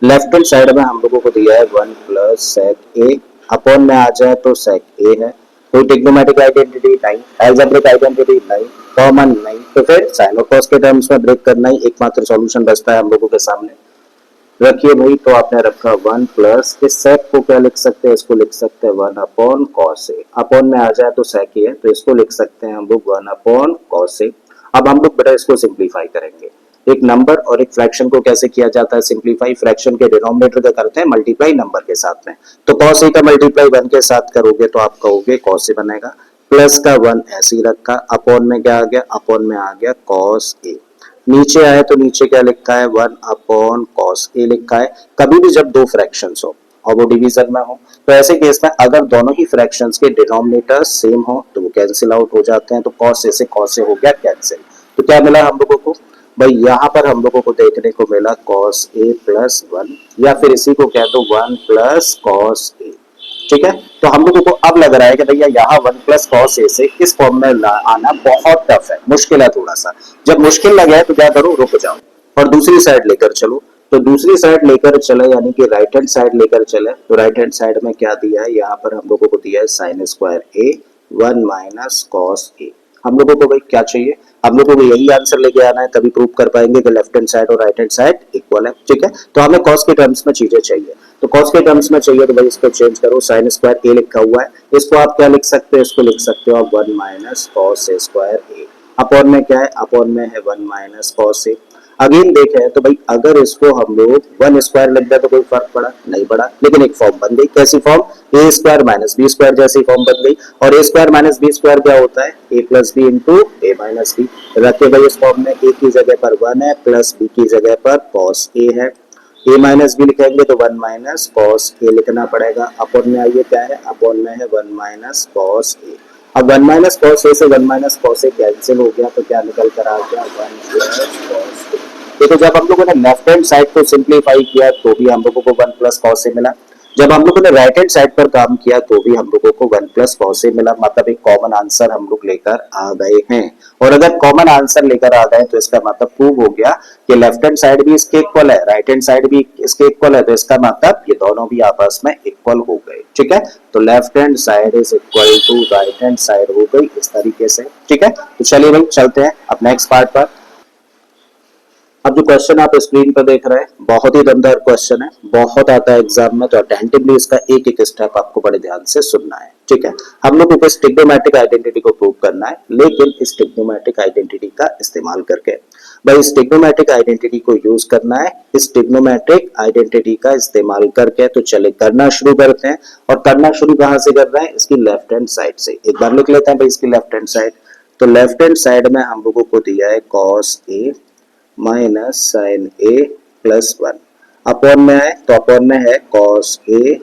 Speaker 1: लेफ्ट हैंड साइड में हम लोगों को दिया है 1 प्लस सेक ए, अपॉन में आ जाए तो सेक ए है, कोई ट्रिग्नोमेट्रिक आइडेंटिटी आइडेंटिटी नहीं, अलजेब्रिक आइडेंटिटी नहीं, कॉमन नहीं, तो फिर साइन और कॉस के टर्म्स में ब्रेक करना ही एकमात्र सॉल्यूशन बचता है हम लोगों के सामने। रखिए भाई, तो आपने रखा 1 प्लस इस सेक को क्या लिख सकते हैं, इसको लिख सकते हैं 1 अपॉन कॉस ए। अपॉन में आ जाए तो सेक ही है, तो इसको लिख सकते हैं हम लोग 1 अपॉन कॉस ए। अब हम लोग बेटा इसको सिंप्लीफाई करेंगे। एक नंबर और एक फ्रैक्शन को कैसे किया जाता है सिंप्लीफाई, फ्रैक्शन के डिनोमिनेटर का करते हैं मल्टीप्लाई नंबर के साथ में। तो कॉस ए का मल्टीप्लाई 1 के साथ करोगे तो आप कहोगे कॉस ए बनेगा, प्लस का 1 ऐसे ही रखा, अपॉन में क्या आ गया, अपॉन में आ गया कॉस ए। नीचे आए तो नीचे क्या लिखा है, 1 अपॉन कॉस ए लिखा है। कभी भी जब दो फ्रैक्शंस हो और वो डिवीजन में हो, तो ऐसे केस में अगर दोनों ही फ्रैक्शंस के डिनोमिनेटर सेम हो तो वो कैंसिल आउट हो जाते हैं, तो कॉस ए से कॉस ए हो गया कैंसिल। तो क्या मिला हम लोगों को भाई, यहाँ पर हम लोगों को देखने को मिला कॉस ए प्लस 1, या फिर इसी को कह दो 1 प्लस कॉस ए। ठीक है, तो हम लोगों को अब लग रहा है कि भैया यहाँ 1 प्लस कॉस ए से इस फॉर्म में आना बहुत टफ है, मुश्किल है थोड़ा सा। जब मुश्किल लगे तो क्या करो, रुक जाओ और दूसरी साइड लेकर चलो। तो दूसरी साइड लेकर चले यानी कि राइट हैंड साइड लेकर चले, तो राइट हैंड साइड में क्या दिया है, यहाँ पर हम लोगों को दिया है साइन स्क्वायर ए 1 माइनस कॉस ए। हम लोगों को भाई क्या चाहिए, हम लोगों को यही आंसर लेके आना है, तभी प्रूव कर पाएंगे कि लेफ्ट हैंड साइड और राइट हैंड साइड इक्वल है। ठीक है, तो हमें कॉस के टर्म्स में चीजें चाहिए, तो कॉस के टर्म्स में चाहिए तो भाई इसको चेंज करो, साइन स्क्वायर ए लिखा हुआ है, इसको आप क्या लिख सकते हो, इसको लिख सकते हो आप 1 minus cos A square a. Upon में क्या है, अपॉन में है 1 माइनस कॉस ए। अगेन देखें तो भाई अगर इसको हम लोग 1 स्क्वायर लिख दे तो कोई फर्क पड़ा नहीं पड़ा, लेकिन एक फॉर्म बन गई, कैसी फॉर्म, ए स्क्वायर माइनस बी स्क्वायर जैसी फॉर्म बन गई। और ए स्क्वायर माइनस बी स्क्वायर क्या होता है, A plus B into A minus B. रखे भाई इस फॉर्म में ए की जगह पर 1 है, प्लस बी की जगह पर कॉस ए है, ए माइनस बी लिखेंगे तो 1 माइनस कॉस ए लिखना पड़ेगा। अपॉन में आइए क्या है, अपॉन में है 1 माइनस कॉस ए। अब 1 माइनस कॉस ए से 1 माइनस कॉस ए कैंसिल हो गया, तो क्या निकल कर आ गया 1 प्लस कॉस ए। देखो जब हम लोगों ने लेफ्ट हैंड साइड को सिंप्लीफाई किया तो भी हम लोगों को 1 प्लस कॉस ए मिला, जब हम लोगों ने राइट हैंड साइड पर काम किया तो भी हम लोगों को 1 प्लस कॉस ए मिला, मतलब एक कॉमन आंसर हम लोग लेकर आ गए हैं। और अगर कॉमन आंसर लेकर आ गए तो इसका मतलब प्रूव हो गया कि लेफ्ट हैंड साइड भी इसके इक्वल है, राइट हैंड साइड भी इसके इक्वल है, तो इसका मतलब ये दोनों भी आपस में इक्वल हो गए। ठीक है, तो left hand side is equal to right hand side हो गई इस तरीके से। ठीक है, तो चलिए भाई चलते हैं अब नेक्स्ट पार्ट पर। अब जो क्वेश्चन आप स्क्रीन पर देख रहे हैं बहुत ही दमदार क्वेश्चन है, बहुत आता है एग्जाम में, तो अटेंटिवली इसका एक एक स्टेप आपको बड़े ध्यान से सुनना है। ठीक है, हम लोगों को ट्रिग्नोमेट्रिक आइडेंटिटी को प्रूव करना है, लेकिन इस ट्रिग्नोमेट्रिक आइडेंटिटी का इस्तेमाल करके। भाई इस ट्रिग्नोमेट्रिक आइडेंटिटी को यूज करना है, इस ट्रिग्नोमेट्रिक आइडेंटिटी का इस्तेमाल करके। तो चले करना शुरू करते हैं, और करना शुरू कहां से कर रहे हैं, इसकी लेफ्ट हैंड साइड से। एक बार लिख लेते हैं भाई इसकी लेफ्ट हैंड साइड। तो लेफ्ट हैंड साइड में हम लोगों को दिया है cos A minus sine a plus 1। Upon में है तो अपॉन में है कॉस ए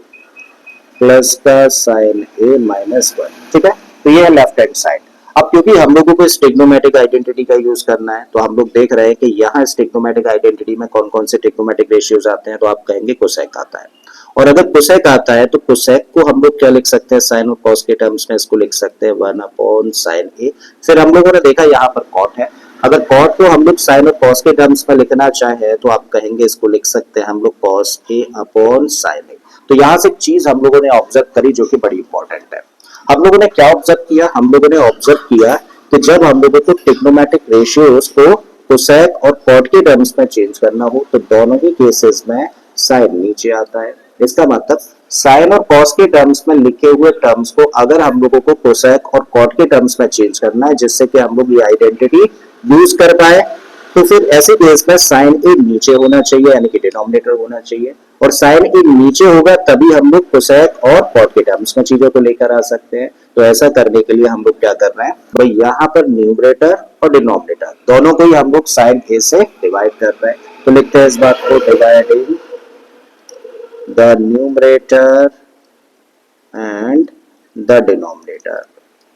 Speaker 1: प्लस का साइन ए माइनस 1। ठीक है, तो ये है लेफ्ट हैंड साइड। अब क्योंकि हम लोगों को ट्रिग्नोमेट्रिक आइडेंटिटी का यूज करना है, तो हम लोग देख रहे हैं कि यहाँ ट्रिग्नोमेट्रिक आइडेंटिटी में कौन कौन से ट्रिग्नोमेट्रिक रेशियोज आते हैं, तो आप कहेंगे कोसेक आता है। और अगर कोसेक आता है तो कोसेक को हम लोग क्या लिख सकते हैं, साइन और कॉस के टर्म्स में इसको लिख सकते हैं 1 अपॉन साइन ए। फिर हम लोगों ने देखा यहाँ पर कॉट है, अगर कॉट को हम लोग साइन और कॉस के टर्म्स में लिखना चाहे तो आप कहेंगे इसको लिख सकते हैं हम लोग कॉस ए अपॉन साइन ए। तो यहाँ से एक चीज हम लोगों ने ऑब्जर्व करी जो कि बड़ी इंपॉर्टेंट है। हम लोगों ने क्या ऑब्जर्व किया, हम लोगों ने ऑब्जर्व किया कि जब हम लोगों को ट्रिग्नोमेट्रिक रेशियोज को कोसेक और कॉट के टर्म्स में चेंज करना हो तो दोनों ही केसेस में साइन नीचे आता है। इसका मतलब साइन और कॉस के टर्म्स में लिखे हुए टर्म्स को अगर हम लोगों को कोसेक और कॉट के टर्म्स में चेंज करना है जिससे कि हम लोग ये आइडेंटिटी यूज कर पाए, तो फिर ऐसे केस में साइन ए नीचे होना चाहिए यानी कि डिनोमिनेटर होना चाहिए, और साइन ए नीचे होगा तभी हम लोग कोसेक और कॉट के टर्म्स में चीजों को लेकर आ सकते हैं। तो ऐसा करने के लिए हम लोग क्या कर रहे हैं भाई, यहाँ पर न्यूमरेटर और डिनोमिनेटर दोनों को ही हम लोग साइन ए से डिवाइड कर रहे हैं। तो लिखते हैं इस बात को, dividing the numerator and the denominator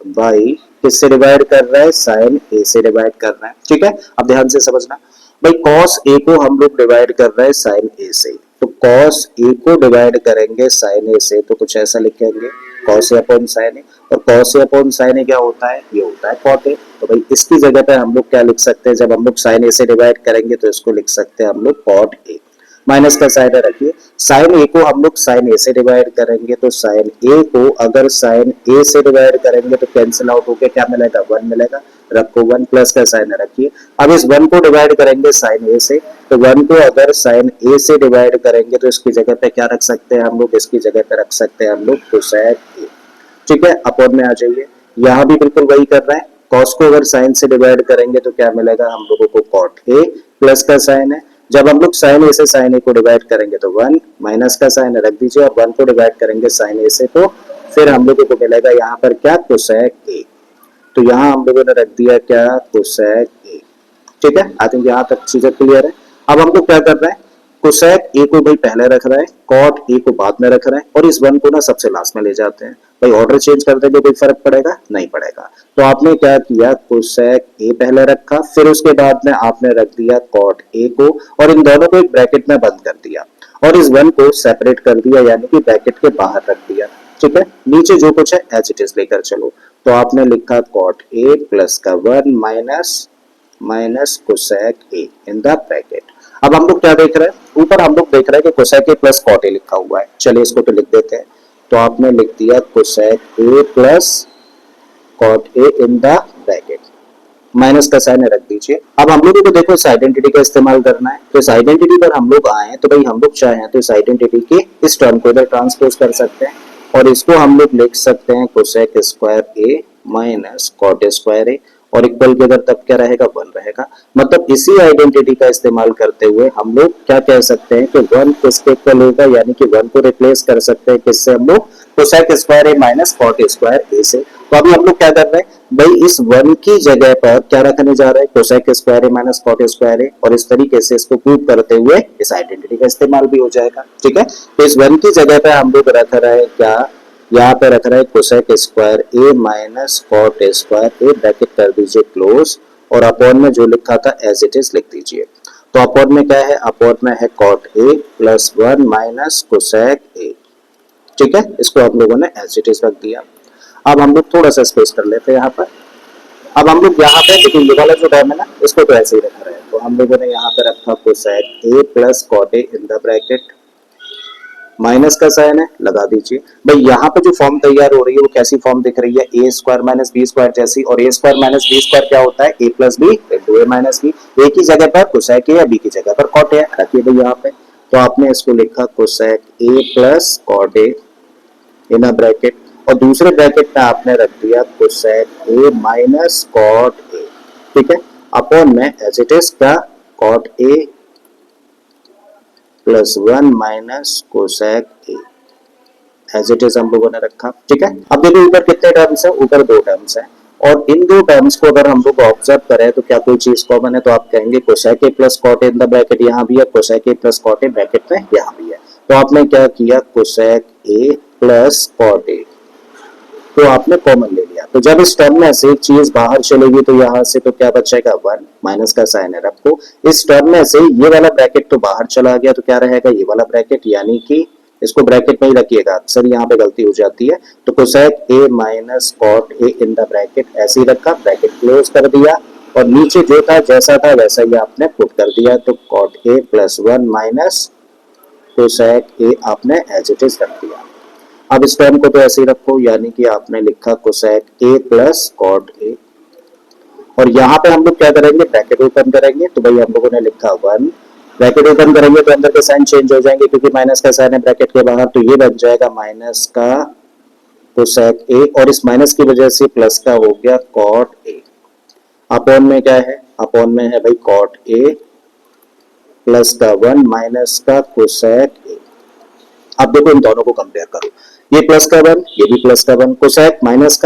Speaker 1: by, किससे डिवाइड कर रहा है, साइन ए से डिवाइड कर रहा है। ठीक है, अब ध्यान से समझना भाई, कॉस ए को हम लोग डिवाइड कर रहे हैं साइन ए से, तो कॉस ए को डिवाइड करेंगे साइन ए से तो कुछ ऐसा लिखेंगे कॉस ए अपॉन साइन ए, और कॉस ए अपॉन साइन ए क्या होता है, ये होता है कॉट ए। तो भाई इसकी जगह पे हम लोग क्या लिख सकते हैं, जब हम लोग साइन ए से डिवाइड करेंगे तो इसको लिख सकते हैं हम लोग कॉट ए। माइनस का साइन रखिए। साइन ए को हम लोग साइन ए से डिवाइड करेंगे, तो साइन ए को अगर साइन ए से डिवाइड करेंगे तो कैंसिल आउट होके क्या मिलेगा, 1 मिलेगा। रखो 1 प्लस का साइन रखिए। अब इस 1 को डिवाइड करेंगे साइन ए से, तो 1 को अगर साइन ए से डिवाइड करेंगे तो इसकी जगह पे क्या रख सकते हैं हम लोग, इसकी जगह पे रख सकते हैं हम लोग कोसेक ए। ठीक है, अपॉन में आ जाइए। यहाँ भी बिल्कुल वही कर रहे हैं। कॉस को अगर साइन से डिवाइड करेंगे तो क्या मिलेगा हम लोगों को, कॉट ए प्लस का साइन है। जब हम लोग साइन ए से साइन ए को डिवाइड करेंगे तो 1 माइनस का साइन रख दीजिए, और 1 को डिवाइड करेंगे साइन ए से तो फिर हम लोगों को मिलेगा यहाँ पर क्या, कोसेक ए। तो यहाँ हम लोगों ने रख दिया क्या, कोसेक ए। ठीक है, आई थिंक यहाँ तक चीजें क्लियर है। अब हम लोग क्या कर रहे हैं, कोसेक ए को भाई पहले रख रहे हैं, कॉट ए को बाद में रख रहे हैं, और इस 1 को ना सबसे लास्ट में ले जाते हैं। भाई ऑर्डर चेंज कर देंगे कोई फर्क पड़ेगा, नहीं पड़ेगा। तो आपने क्या किया, कोसेक ए पहले रखा, फिर उसके बाद में आपने रख दिया कॉट ए को, और इन दोनों को एक ब्रैकेट में बंद कर दिया, और इस 1 को सेपरेट कर दिया, यानी कि ब्रैकेट के बाहर रख दिया। ठीक है, नीचे जो कुछ है एज इट इज लेकर चलो। तो आपने लिखा कॉट ए प्लस का 1 minus cosec A in the bracket. अब हम लोग क्या देख रहे हैं, ऊपर हम लोग देख रहे हैं कि cosec A plus cot a लिखा हुआ है। चलिए इसको तो लिख देते हैं। तो आपने लिख दिया cosec A plus cot a in the bracket, minus का साइन रख दीजिए। अब हम लोगों को देखो इस आइडेंटिटी का इस्तेमाल करना है, तो इस आइडेंटिटी पर हम लोग आए तो भाई हम लोग चाहें तो इस आइडेंटिटी के इस टर्म को इधर ट्रांसपोज कर सकते हैं, और इसको हम लोग लिख सकते हैं कोसेक स्क्वायर ए माइनस कॉट स्क्वायर ए, और इक्वल के इधर तब क्या रहेगा, 1 रहेगा। मतलब इसी आइडेंटिटी का इस्तेमाल करते हुए हम लोग क्या कह सकते हैं कि 1 किसके इक्वल होगा, यानी कि 1 को रिप्लेस कर सकते हैं किससे, हम लोग कोसेक स्क्वायर ए माइनस कॉट स्क्वायर ए से। तो अभी हम लोग क्या कर रहे हैं भाई, इस 1 की जगह पर क्या रखने जा रहे हैं, कोसेक स्क्वायर ए माइनस कॉट स्क्वायर ए, और इस तरीके से इसको प्रूव करते हुए इस आइडेंटिटी का इस्तेमाल भी हो जाएगा। ठीक है, तो इस 1 की जगह पर हम लोग रख रहे हैं क्या, यहाँ पे रख रहे हैं कोसेक स्क्वायर ए माइनस कॉट स्क्वायर ए, ब्रैकेट कर दीजिए क्लोज, और अपॉन में जो लिखा था एज इट इज लिख दीजिए। तो अपॉन में क्या है, अपॉन में है cot a plus 1 minus cosec a. ठीक है, इसको हम लोगों ने एज इट इज रख दिया। अब हम लोग थोड़ा सा स्पेस कर लेते हैं यहाँ पर। अब हम लोग यहाँ पे देखिए, ये वाला जो टर्म है ना, इसको तो ऐसे ही रख रहे हैं। तो हम लोगों ने यहाँ पे रखा cosec A plus cot a in the bracket, minus का साइन है लगा दीजिए। भाई यहाँ पे जो फॉर्म तैयार हो रही है वो कैसी फॉर्म दिख रही है, ए स्क्वायर माइनस बी स्क्वायर जैसी, और ए स्क्वायर माइनस बी स्क्वायर क्या होता है, A plus B into A minus B. A की जगह पर कोसेक ए, बी की जगह पर कॉट ए रखिए भाई यहाँ पे। तो आपने इसको लिखा cosec A plus cot a in a bracket, और दूसरे ब्रैकेट में आपने रख दिया cosec a minus cot a. ठीक है, अपॉन में एज इट इज का cot a plus 1 minus cosec a, as it is हम लोगों ने रखा। ठीक है, अब देखो ऊपर कितने टर्म्स है, ऊपर 2 टर्म्स है, और इन 2 टर्म्स को अगर हम लोग ऑब्जर्व करें तो क्या कोई चीज कॉमन है, तो आप कहेंगे cosec A plus cot a in the bracket यहाँ भी है, cosec A plus cot a bracket में यहाँ भी है। तो आपने क्या किया, cosec A plus cot a तो आपने कॉमन ले लिया। तो जब इस टर्म में से एक चीज बाहर चलेगी तो यहाँ से तो क्या बचेगा, 1 माइनस का साइन है रखो। इस टर्म में से ये वाला ब्रैकेट तो बाहर चला गया, तो क्या रहेगा, ये वाला ब्रैकेट, यानी कि इसको ब्रैकेट में ही रखिएगा, अक्सर यहाँ पे गलती हो जाती है। तो cosec a minus cot a in the bracket ऐसे ही रखा, ब्रैकेट क्लोज कर दिया, और नीचे जो था जैसा था वैसा ही आपने पुट कर दिया। तो cot a plus 1 minus cosec a आपने एज इट इज रख दिया। अब इस टर्म को तो ऐसे ही रखो, यानी कि आपने लिखा कोसेक ए प्लस कॉट ए, और यहाँ पे हम लोग क्या करेंगे, ब्रैकेट ओपन करेंगे। तो भाई हम लोगों ने लिखा 1, ब्रैकेट ओपन करेंगे तो अंदर के साइन चेंज हो जाएंगे क्योंकि माइनस का साइन है ब्रैकेट के बाहर, तो ये बन जाएगा माइनस का कोसेक ए, और इस माइनस की वजह से प्लस का हो गया कॉट ए। अपॉन में क्या है, अपॉन में है भाई कॉट ए प्लस का 1 माइनस का कोसेक ए। अब देखो इन दोनों को कंपेयर करो, ये प्लस का 1, ये भी प्लस का 1, कोसेक माइनस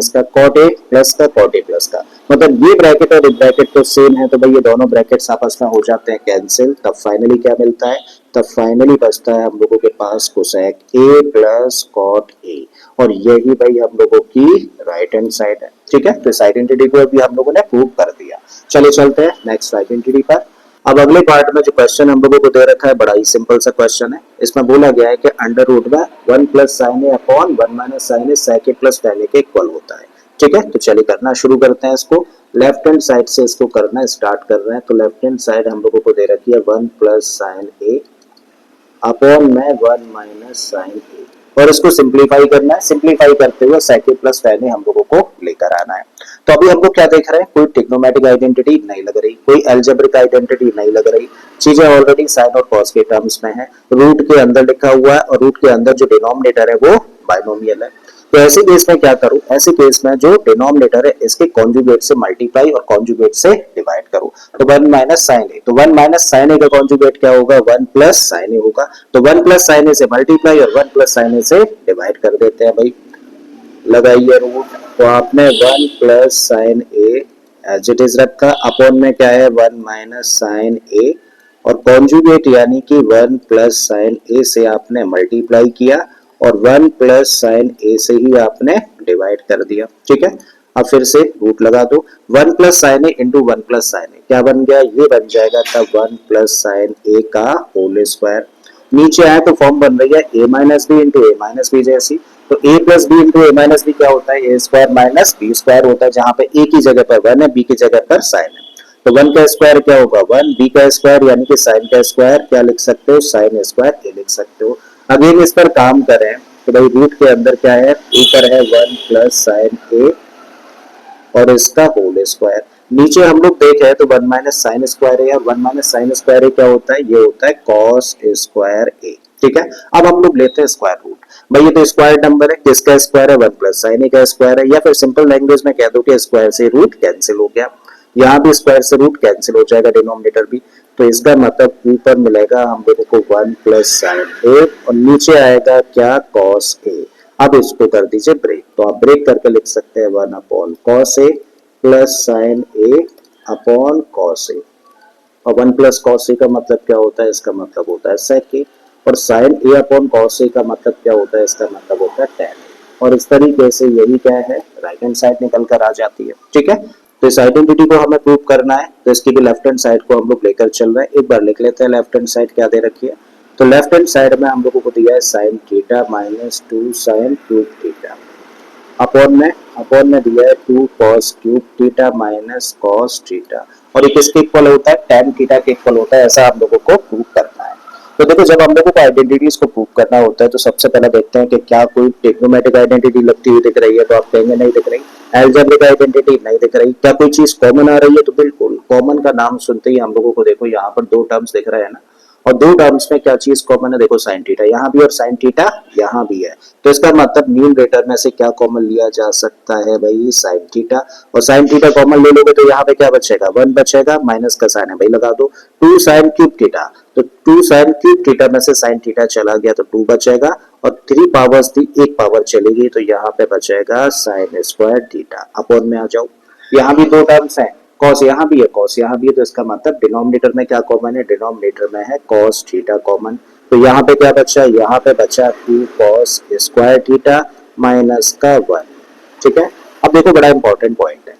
Speaker 1: का कॉट ए प्लस का कॉट ए प्लस का, मतलब ये ब्रैकेट और ये ब्रैकेट तो सेम है, तो भाई ये दोनों ब्रैकेट्स आपस में हो जाते हैं कैंसिल। तब फाइनली क्या मिलता है, तब फाइनली बचता है हम लोगों के पास कोसेक ए प्लस कॉट ए, और यही भाई हम लोगों की राइट हैंड साइड है। ठीक है, तो इस आइडेंटिटी को भी हम लोगों ने प्रूव कर दिया। चलिए चलते हैं नेक्स्ट आइडेंटिटी पर। अब अगले पार्ट में जो क्वेश्चन हम लोगों को दे रखा है बड़ा ही सिंपल सा क्वेश्चन है। इसमें बोला गया है कि अंडर रूट में 1 plus sine a upon 1 minus sine a sec A plus tan ए के इक्वल होता है। ठीक है, तो चलिए करना शुरू करते हैं इसको। लेफ्ट हैंड साइड से इसको करना स्टार्ट कर रहे हैं। तो लेफ्ट हैंड साइड हम लोगों को दे रखी है 1 प्लस साइन ए अपॉन में 1 माइनस साइन ए, और इसको सिंप्लीफाई करना है। सिंप्लीफाई करते हुए सेक प्लस tan हम लोगों को लेकर आना है। तो अभी हम लोग क्या देख रहे हैं, कोई ट्रिग्नोमेट्रिक आइडेंटिटी नहीं लग रही, कोई अलजेब्रिक आइडेंटिटी नहीं लग रही, चीजें ऑलरेडी साइन और कॉस के टर्म्स में है, रूट के अंदर लिखा हुआ है और रूट के अंदर जो डिनोमिनेटर है वो बाइनोमियल है। तो ऐसे केस में क्या करूं, ऐसे केस में जो डिनोमिनेटर है इसके कॉन्जुगेट से मल्टीप्लाई और कॉन्जुगेट से डिवाइड करूं। तो 1 माइनस साइन ए, तो 1 माइनस साइन ए का कॉन्जुगेट क्या होगा, 1 प्लस साइन ए होगा। तो 1 प्लस साइन ए से मल्टीप्लाई और 1 प्लस साइन ए से डिवाइड कर देते हैं भाई, लगाइए रूट। तो आपने 1 plus sine a as it is रखा, अपॉन में क्या है 1 माइनस साइन ए, और कॉन्जुगेट यानी कि 1 प्लस साइन ए से आपने मल्टीप्लाई किया और 1 प्लस साइन ए से ही आपने डिवाइड कर दिया। ठीक है, अब फिर से रूट लगा दो। 1 plus sine a into 1 plus sine ए क्या बन गया, ये बन जाएगा तब 1 प्लस साइन ए का होल स्क्वायर। नीचे आए तो फॉर्म बन रही है a minus b into A minus b जैसी। तो a plus B into A minus b क्या होता है, ए स्क्वायर माइनस बी स्क्वायर होता है, जहां पे a की जगह पर 1 है, b की जगह पर साइन है। तो 1 का स्क्वायर क्या होगा 1, b का स्क्वायर यानी कि साइन का स्क्वायर क्या लिख सकते हो, साइन स्क्वायर a लिख सकते हो। अगेन इस पर काम करें तो भाई रूट के अंदर क्या है, ऊपर है 1 प्लस साइन ए और इसका होल स्क्वायर। नीचे हम लोग देखें तो 1 माइनस साइन स्क्वायर है, 1 माइनस साइन स्क्वायर क्या होता है, ये होता है कॉस स्क्वायर ए। ठीक है, अब हम लोग लेते हैं स्क्वायर रूट। भाई ये तो स्क्वायर नंबर है, किसका स्क्वायर है, 1 प्लस साइन ए का स्क्वायर है, या फिर सिंपल लैंग्वेज में कह दो कि स्क्वायर से रूट कैंसिल हो गया। यहाँ भी स्क्वायर से रूट कैंसिल हो जाएगा, डिनोमिनेटर भी। तो इसका मतलब ऊपर मिलेगा हम लोगों को 1 प्लस साइन ए और नीचे आएगा क्या, कॉस ए। अब इसको कर दीजिए ब्रेक, तो आप ब्रेक करके लिख सकते हैं 1 upon cos a plus sine a upon cos ए। और 1 प्लस कॉस ए का मतलब क्या होता है, इसका मतलब होता है सेक ए, और साइन ए अपॉन कॉस ए का मतलब क्या होता है, इसका मतलब होता है टैन ए। और इस तरीके से यही क्या है, राइट हैंड साइड निकल कर आ जाती है। ठीक है, तो इस आइडेंटिटी को हमें प्रूव करना है, तो इसकी भी लेफ्ट हैंड साइड को हम लोग लेकर चल रहे हैं। एक बार लिख लेते हैं लेफ्ट हैंड साइड क्या दे रखी है। तो लेफ्ट हैंड साइड में हम लोगों को दिया है sine theta minus 2 sine cube theta, upon में दिया है 2 cos cube theta minus cos theta, और ये किसके इक्वल होता है, tan थीटा के इक्वल होता है। ऐसा हम लोगों को प्रूव करना है। तो देखो जब हम लोगों को आइडेंटिटीज को प्रूव करना होता है तो सबसे पहले देखते हैं कि क्या कोई ट्रिग्नोमेट्रिक आइडेंटिटी लगती हुई दिख रही है, तो आप कहेंगे नहीं दिख रही। अलजेब्रिक आइडेंटिटी नहीं दिख रही। क्या कोई चीज कॉमन आ रही है, तो बिल्कुल कॉमन का नाम सुनते ही हम लोगों को देखो यहाँ पर 2 टर्म्स दिख रहे हैं ना, और 2 टर्म्स में क्या चीज कॉमन है, देखो साइन थीटा यहाँ भी और साइन थीटा यहाँ भी है। तो इसका मतलब न्यूमरेटर में से क्या कॉमन लिया जा सकता है भाई, साइन थीटा। और साइन थीटा कॉमन ले लोगे तो यहाँ पे क्या बचेगा, 1 बचेगा, माइनस का साइन है भाई लगा दो, 2 साइन क्यूब थीटा। तो 2 साइन क्यूब थीटा में से साइन थीटा चला गया तो 2 बचेगा, और 3 पावर्स थी, 1 पावर चली गई, तो यहाँ पे बचेगा साइन स्क्वायर थीटा। अपॉन में आ जाओ, यहाँ भी 2 टर्म्स है, कॉस यहाँ भी है, कॉस यहाँ भी है, तो इसका मतलब डिनोमिनेटर में क्या कॉमन है, डिनोमिनेटर में है कॉस थीटा कॉमन। तो यहाँ पे क्या बचा, यहाँ पे बचा 2 कॉस स्क्वायर थीटा माइनस का 1। ठीक है, अब देखो बड़ा इंपॉर्टेंट पॉइंट है,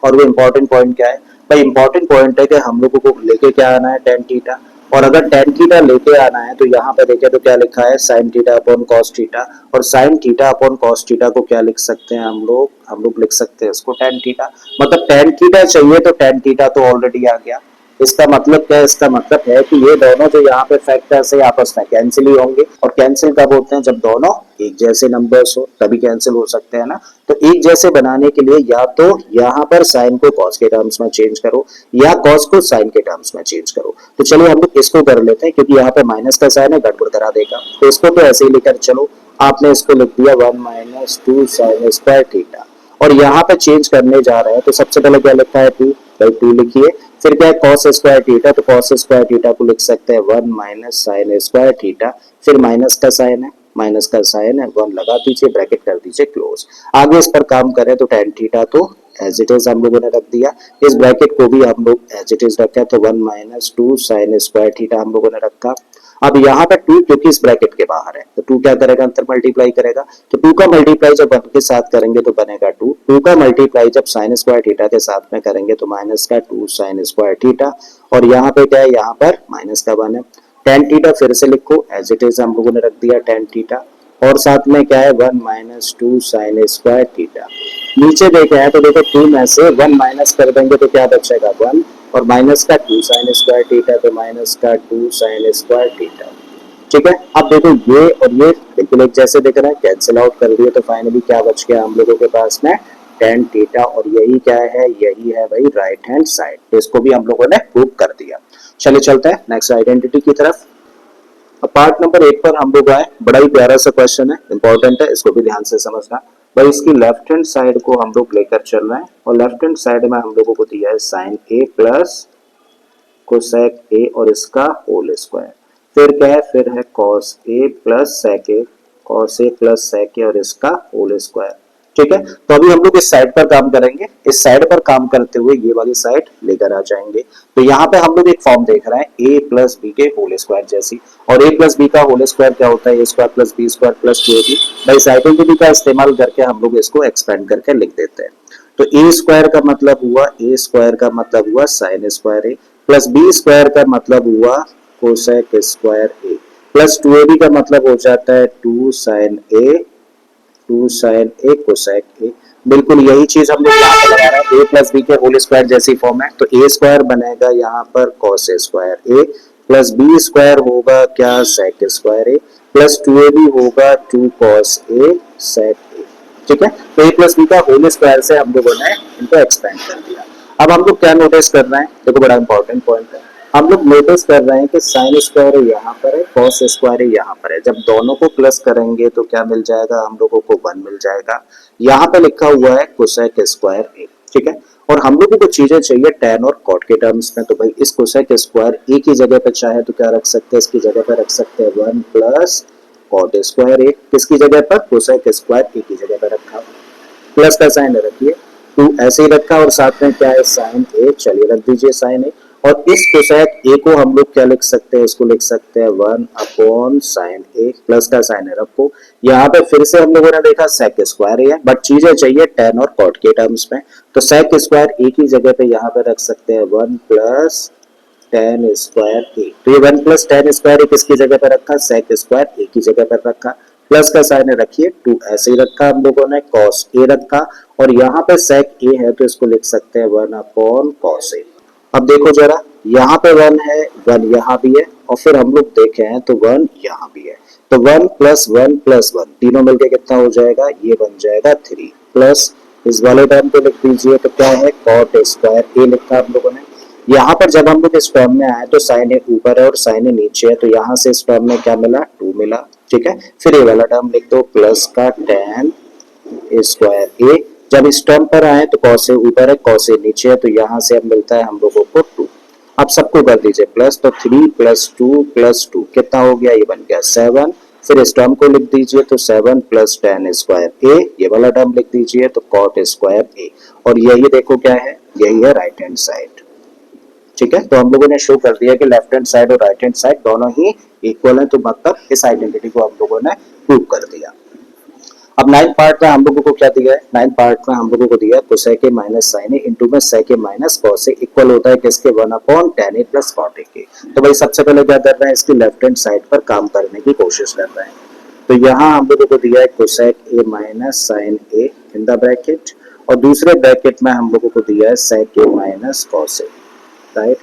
Speaker 1: और वो इंपॉर्टेंट पॉइंट क्या है भाई, इंपॉर्टेंट पॉइंट है कि हम लोगों को लेके क्या आना है, टेन थीटा। और अगर टेन थीटा लेके आना है तो यहाँ पे देखें तो क्या लिखा है, sine theta upon cos theta, और sine theta upon cos theta को क्या लिख सकते हैं हम लोग लिख सकते हैं इसको टेन थीटा। मतलब टेन थीटा चाहिए तो टेन थीटा तो ऑलरेडी आ गया। इसका मतलब क्या है, इसका मतलब है कि ये दोनों जो यहाँ पे फैक्टर्स है आपस में कैंसिल ही होंगे, और कैंसिल कब होते हैं, जब दोनों एक जैसे नंबर्स हो तभी कैंसिल हो सकते हैं ना। तो एक जैसे बनाने के लिए या तो यहाँ पर साइन को कॉस के टर्म्स में चेंज करो, या कॉस को साइन के टर्म्स में चेंज करो। तो चलिए हम लोग इसको कर लेते हैं, क्योंकि यहाँ पे माइनस का साइन है, गड़बड़ करा देगा। तो इसको तो ऐसे ही लेकर चलो, आपने इसको लिख दिया 1 माइनस 2 साइन स्क्वायर थीटा, और यहाँ पे चेंज करने जा रहे हैं तो सबसे पहले क्या लिखा है 2, भाई 2 लिखिए। फिर क्या है कॉस स्क्वायर थीटा, तो कॉस स्क्वायर थीटा को लिख सकते हैं 1 माइनस साइन स्क्वायर थीटा, फिर माइनस का साइन है, माइनस का साइन है, 1 लगा दीजिए, ब्रैकेट कर दीजिए क्लोज। आगे इस पर काम करें तो tan थीटा तो एज इट इज हम लोगों ने रख दिया, इस ब्रैकेट को भी हम लोग एज इट इज रखा, तो 1 माइनस 2 साइन स्क्वायर थीटा हम लोगों ने रखा। अब यहाँ पे 2 क्योंकि इस ब्रैकेट के बाहर है, तो 2 क्या करेगा, अंतर मल्टीप्लाई करेगा। तो 2 का मल्टीप्लाई जब 1 के साथ करेंगे तो बनेगा 2, 2 का मल्टीप्लाई जब साइन स्क्वायर थीटा के साथ में करेंगे तो माइनस का 2 साइन स्क्वायर थीटा, और यहाँ पे क्या है, यहाँ पर माइनस का 1 है। tan थीटा फिर से लिखो एज इट इज हम लोगों ने रख दिया tan थीटा, और साथ में क्या है 1 माइनस 2 साइन स्क्वायर थीटा। नीचे देखे हैं तो देखो 2 में से 1 माइनस कर देंगे तो क्या बचेगा 1 और माइनस का 2 साइन स्क्वायर थीटा तो माइनस का 2 साइन स्क्वायर थीटा। ठीक है, अब देखो ये और ये बिल्कुल एक जैसे दिख रहे हैं, कैंसिल आउट कर दिए तो फाइनली क्या बच गया हम लोगों के पास में tan थीटा और यही क्या है, यही है भाई राइट हैंड साइड। तो इसको भी हम लोगों ने प्रूव कर दिया। चलिए चलते हैं नेक्स्ट आइडेंटिटी की तरफ। पार्ट नंबर 8 पर हम लोग आए, बड़ा ही प्यारा सा क्वेश्चन है, इंपॉर्टेंट है, इसको भी ध्यान से समझना भाई। इसकी लेफ्ट हैंड साइड को हम लोग लेकर चल रहे हैं और लेफ्ट हैंड साइड में हम लोगों को दिया है sine a plus cosec a और इसका होल स्क्वायर। फिर क्या है, फिर है cos a plus sec a, cos a plus sec a और इसका होल स्क्वायर। ठीक है, तो अभी हम लोग इस साइड पर काम करेंगे, इस साइड पर काम करते हुए ये वाली साइड लेकर आ जाएंगे। तो यहाँ पे हम लोग एक फॉर्म देख रहे हैं ए प्लस बी के होल स्क्वायर जैसी, और ए प्लस बी का होल स्क्वायर क्या होता है, ए square plus B square plus 2ab। भाई इस आइडेंटिटी का इस्तेमाल करके हम लोग इसको एक्सपेंड करके लिख देते हैं। तो ए स्क्वायर का मतलब हुआ, ए स्क्वायर का मतलब हुआ sign square A plus B square का मतलब हुआ cosec square A plus 2ab का मतलब हो जाता है 2 साइन ए कोसेक ए। बिल्कुल यही चीज हम लोग यहाँ पे लगा रहे हैं, ए प्लस बी के होल स्क्वायर जैसी फॉर्म है। तो ए स्क्वायर बनेगा यहाँ पर cos square A plus B square होगा क्या सेक स्क्वायर ए प्लस 2ab होगा 2 कॉस ए सेक ए। ठीक है, तो ए प्लस बी का होल स्क्वायर से हम लोगों ने इनको एक्सपेंड कर दिया। अब हम लोग क्या नोटिस कर रहे हैं, देखो बड़ा इंपॉर्टेंट पॉइंट है, हम लोग नोटिस कर रहे हैं कि साइन स्क्वायर यहाँ पर है, कॉस स्क्वायर यहाँ पर है। जब दोनों को प्लस करेंगे तो क्या मिल जाएगा, हम लोगों को 1 मिल जाएगा। यहाँ पे लिखा हुआ है कोसेक स्क्वायर ए। ठीक है, और हम लोगों को चीजें चाहिए tan और cot के टर्म्स में। तो भाई इस कोसेक स्क्वायर ए की जगह पे चाहे तो क्या रख सकते हैं, इसकी जगह पे रख सकते हैं 1 प्लस कॉट स्क्वायर ए। किसकी जगह पर, कोसेक स्क्वायर ए की जगह पर रखा, प्लस का साइन रखिए, 2 ऐसे ही रखा और साथ में क्या है साइन ए, चलिए रख दीजिए साइन ए। और इस कोसेक ए को हम लोग क्या लिख सकते हैं, इसको लिख सकते हैं 1 अपॉन साइन ए, प्लस का साइन है रखो। यहाँ पे फिर से हम लोगों ने देखा सेक स्क्वायर है, बट चीजें चाहिए tan और cot के टर्म्स में। तो सेक स्क्वायर ए की जगह पे यहाँ पे रख सकते हैं 1 प्लस tan स्क्वायर ए। तो ये 1 प्लस tan स्क्वायर ए किसकी जगह पे रखा, सेक स्क्वायर ए की जगह पर रखा, प्लस का साइन रखिए 2 ऐसे ही रखा हम लोगों ने, cos ए रखा और यहाँ पे सेक ए है तो इसको लिख सकते हैं 1 अपॉन cos ए। अब देखो जरा, यहाँ पे 1 है, 1 यहाँ भी है और फिर हम लोग देखे हैं तो 1 यहाँ भी है। तो 1 प्लस 1 प्लस 1 तीनों मिलके कितना हो जाएगा, ये बन जाएगा 3 प्लस इस वाले टर्म को लिख दीजिए तो क्या है cot स्क्वायर ए लिखा हम लोगों ने। यहाँ पर जब हम लोग इस टर्म में आए तो साइन ए ऊपर है और साइन ए नीचे है, तो यहाँ से इस टर्म में क्या मिला 2 मिला। ठीक है, फिर ये वाला टर्म लिख दो प्लस का tan स्क्वायर ए। जब इस टर्म पर आए तो cos ए ऊपर है cos ए नीचे है, तो यहाँ से अब मिलता है हम लोगों को 2। अब सबको कर दीजिए प्लस, तो 3 प्लस 2 प्लस 2 कितना हो गया, ये बन गया 7। फिर इस टर्म को लिख दीजिए तो 7 प्लस tan स्क्वायर ए, ये वाला टर्म लिख दीजिए तो cot स्क्वायर ए। और यही देखो क्या है, यही है राइट हैंड साइड। ठीक है, तो हम लोगों ने शो कर दिया कि लेफ्ट हैंड साइड और राइट हैंड साइड दोनों ही इक्वल है, तो मतलब इस आइडेंटिटी को हम लोगों ने प्रूव कर दिया। अब 9th पार्ट में हम लोगों को क्या दिया है, 9th पार्ट में हम लोगों को दिया है cosec a minus sine a into में sec a minus cos a equal होता है किसके, 1 upon tan a plus cot a के। तो भाई सबसे पहले क्या कर रहे हैं, इसकी लेफ्ट हैंड साइड पर काम करने की कोशिश कर रहे हैं। तो यहाँ हम लोगों को दिया है cosec a minus sine a in the bracket और दूसरे ब्रैकेट में हम लोगों को दिया है sec a minus cos a. Right,